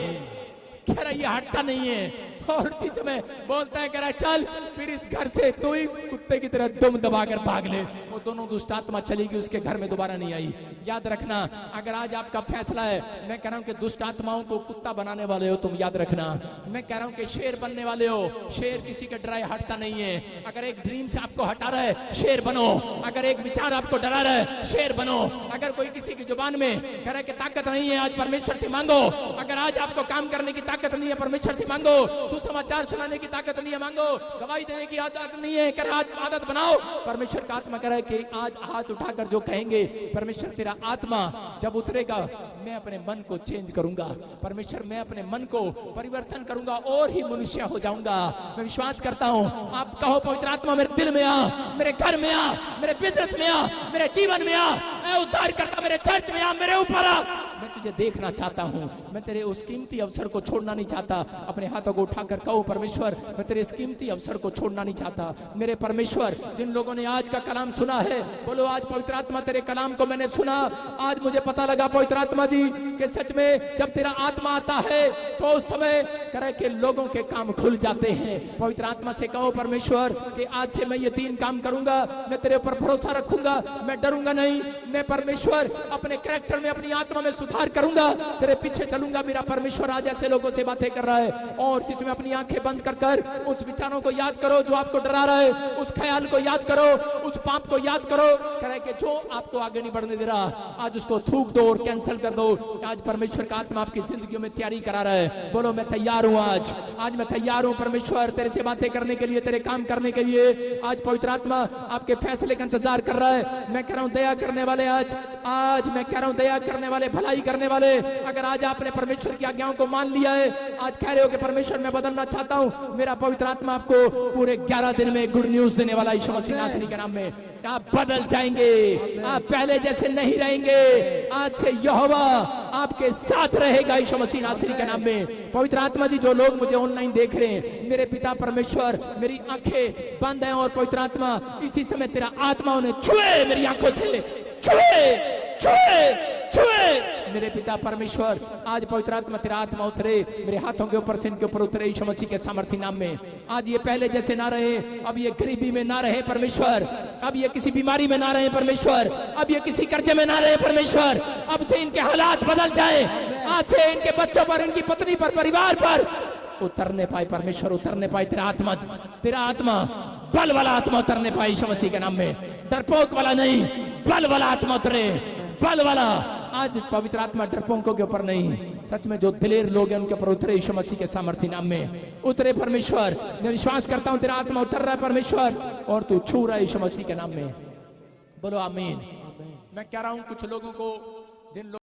कह रहा ये हटता नहीं है। और उसी समय बोलता है, कह रहा चल फिर इस घर से तू ही कुत्ते की तरह दुम दबाकर भाग ले। वो दोनों दुष्ट आत्मा चली गई, उसके घर में दोबारा नहीं आई। याद रखना, अगर आज आपका फैसला है, मैं कह रहा हूं कि दुष्ट आत्माओं को कुत्ता बनाने वाले हो तुम, याद रखना। मैं कह रहा हूं कि शेर बनने वाले हो। शेर किसी के डराए हटता नहीं है। अगर एक ड्रीम से आपको हटा रहा है, शेर बनो। अगर एक विचार आपको डरा रहा है, शेर बनो। अगर कोई किसी की जुबान में कह रहा है कि ताकत नहीं है, आज परमेश्वर से मांगो। अगर आज आपको काम करने की ताकत नहीं है, परमेश्वर से मांगो। सुसमाचार सुनाने की ताकत नहीं है, मांगो। गवाही देने की आदत नहीं है, कर आज आदत बनाओ। परमेश्वर का आत्मा कह रहा है कि आज हाथ उठाकर जो कहेंगे, परमेश्वर तेरा आत्मा जब उतरेगा मैं अपने मन को चेंज करूंगा। परमेश्वर मैं अपने मन को परिवर्तन करूंगा और ही मनुष्य हो जाऊंगा। मैं विश्वास करता हूं, आप कहो पवित्र आत्मा मेरे दिल में आ, मेरे घर में आ, मेरे बिजनेस में आ, मेरे जीवन में आ, उद्धार करता मेरे चर्च में आ, मेरे ऊपर आ। मैं तुझे देखना चाहता हूं, मैं तेरे उस कीमती अवसर को छोड़ना नहीं चाहता। अपने हाथों को उठाकर कहो परमेश्वर मैं तेरे इस कीमती अवसर को छोड़ना नहीं चाहता। मेरे परमेश्वर, जिन लोगों ने आज का कलाम सुना है, बोलो आज पवित्र आत्मा तेरे कलाम को मैंने सुना। आज मुझे पता लगा पवित्र आत्मा जी कि सच में जब तेरा आत्मा आता है तो उस समय करे कि लोगों के काम खुल जाते हैं। पवित्र आत्मा से कहो परमेश्वर कि आज से मैं ये 3 काम करूंगा, मैं तेरे ऊपर भरोसा रखूंगा, मैं डरूंगा नहीं। मैं परमेश्वर अपने कैरेक्टर में, अपनी आत्मा में सुधार करूंगा, तेरे पीछे चलूंगा। मेरा परमेश्वर आज ऐसे लोगों से बातें कर रहा है और जिसमें अपनी आंखें बंद कर उस विचारों को याद करो जो आपको डरा रहा है, उस ख्याल को याद करो, उस पाप को याद करो, करे कि जो आपको आगे नहीं बढ़ने दे रहा, आज उसको थूक दो और कैंसिल कर दो। आज परमेश्वर का आत्मा आपकी जिंदगी में तैयारी करा रहा है। बोलो मैं तैयार हूं, आज मैं तैयार हूं परमेश्वर तेरे से बातें करने के लिए, तेरे काम करने के लिए। आज पवित्र आत्मा आपके फैसले का इंतजार कर रहा है। मैं कह रहा हूं दया करने वाले, आज मैं कह रहा हूं दया करने वाले, भलाई करने वाले, अगर आज आपने परमेश्वर की आज्ञाओं को मान लिया है, आज कह रहे हो कि परमेश्वर मैं बदलना चाहता हूं, मेरा पवित्र आत्मा आपको पूरे 11 दिन में गुड न्यूज देने वाला यीशु मसीह नासरी के नाम में आप बदल जाएंगे। आप पहले जैसे नहीं रहेंगे। आज से यहोवा आपके साथ रहेगा यीशु मसीह नासरी के नाम में। पवित्र आत्मा जी, जो लोग मुझे ऑनलाइन देख रहे हैं, मेरे पिता परमेश्वर, मेरी आंखें बंद हैं और पवित्र आत्मा इसी समय तेरा आत्मा उन्हें छुए, मेरी आंखों से छुए छुए छुए। मेरे पिता परमेश्वर, आज पवित्र आत्मा तेरा आत्मा उतरे मेरे हाथों के ऊपर से, इनके ऊपर उतरे यीशु मसीह के सामर्थी नाम में। आज ये पहले जैसे ना रहे, अब ये गरीबी में ना रहे परमेश्वर, अब ये किसी बीमारी में ना रहे परमेश्वर, अब ये किसी कर्जे में ना रहे परमेश्वर। अब से इनके हालात बदल जाए। आज से इनके बच्चों पर, इनकी पत्नी पर, परिवार पर उतरने पाए, परमेश्वर उतरने पाए, तेरा आत्मा बल वाला आत्मा उतरने पाए यीशु मसीह के नाम में। डरपोक वाला नहीं, बल वाला आत्मा उतरे, बल वाला। आज पवित्र आत्मा डरपोकों के ऊपर नहीं, सच में जो दिलेर लोग हैं उनके ऊपर उतरे यीशु मसीह के सामर्थ्य नाम में उतरे परमेश्वर। मैं विश्वास करता हूं तेरा आत्मा उतर रहा है परमेश्वर, और तू छू रहा है यीशु मसीह के नाम में। बोलो आमीन। मैं कह रहा हूं कुछ लोगों को, जिन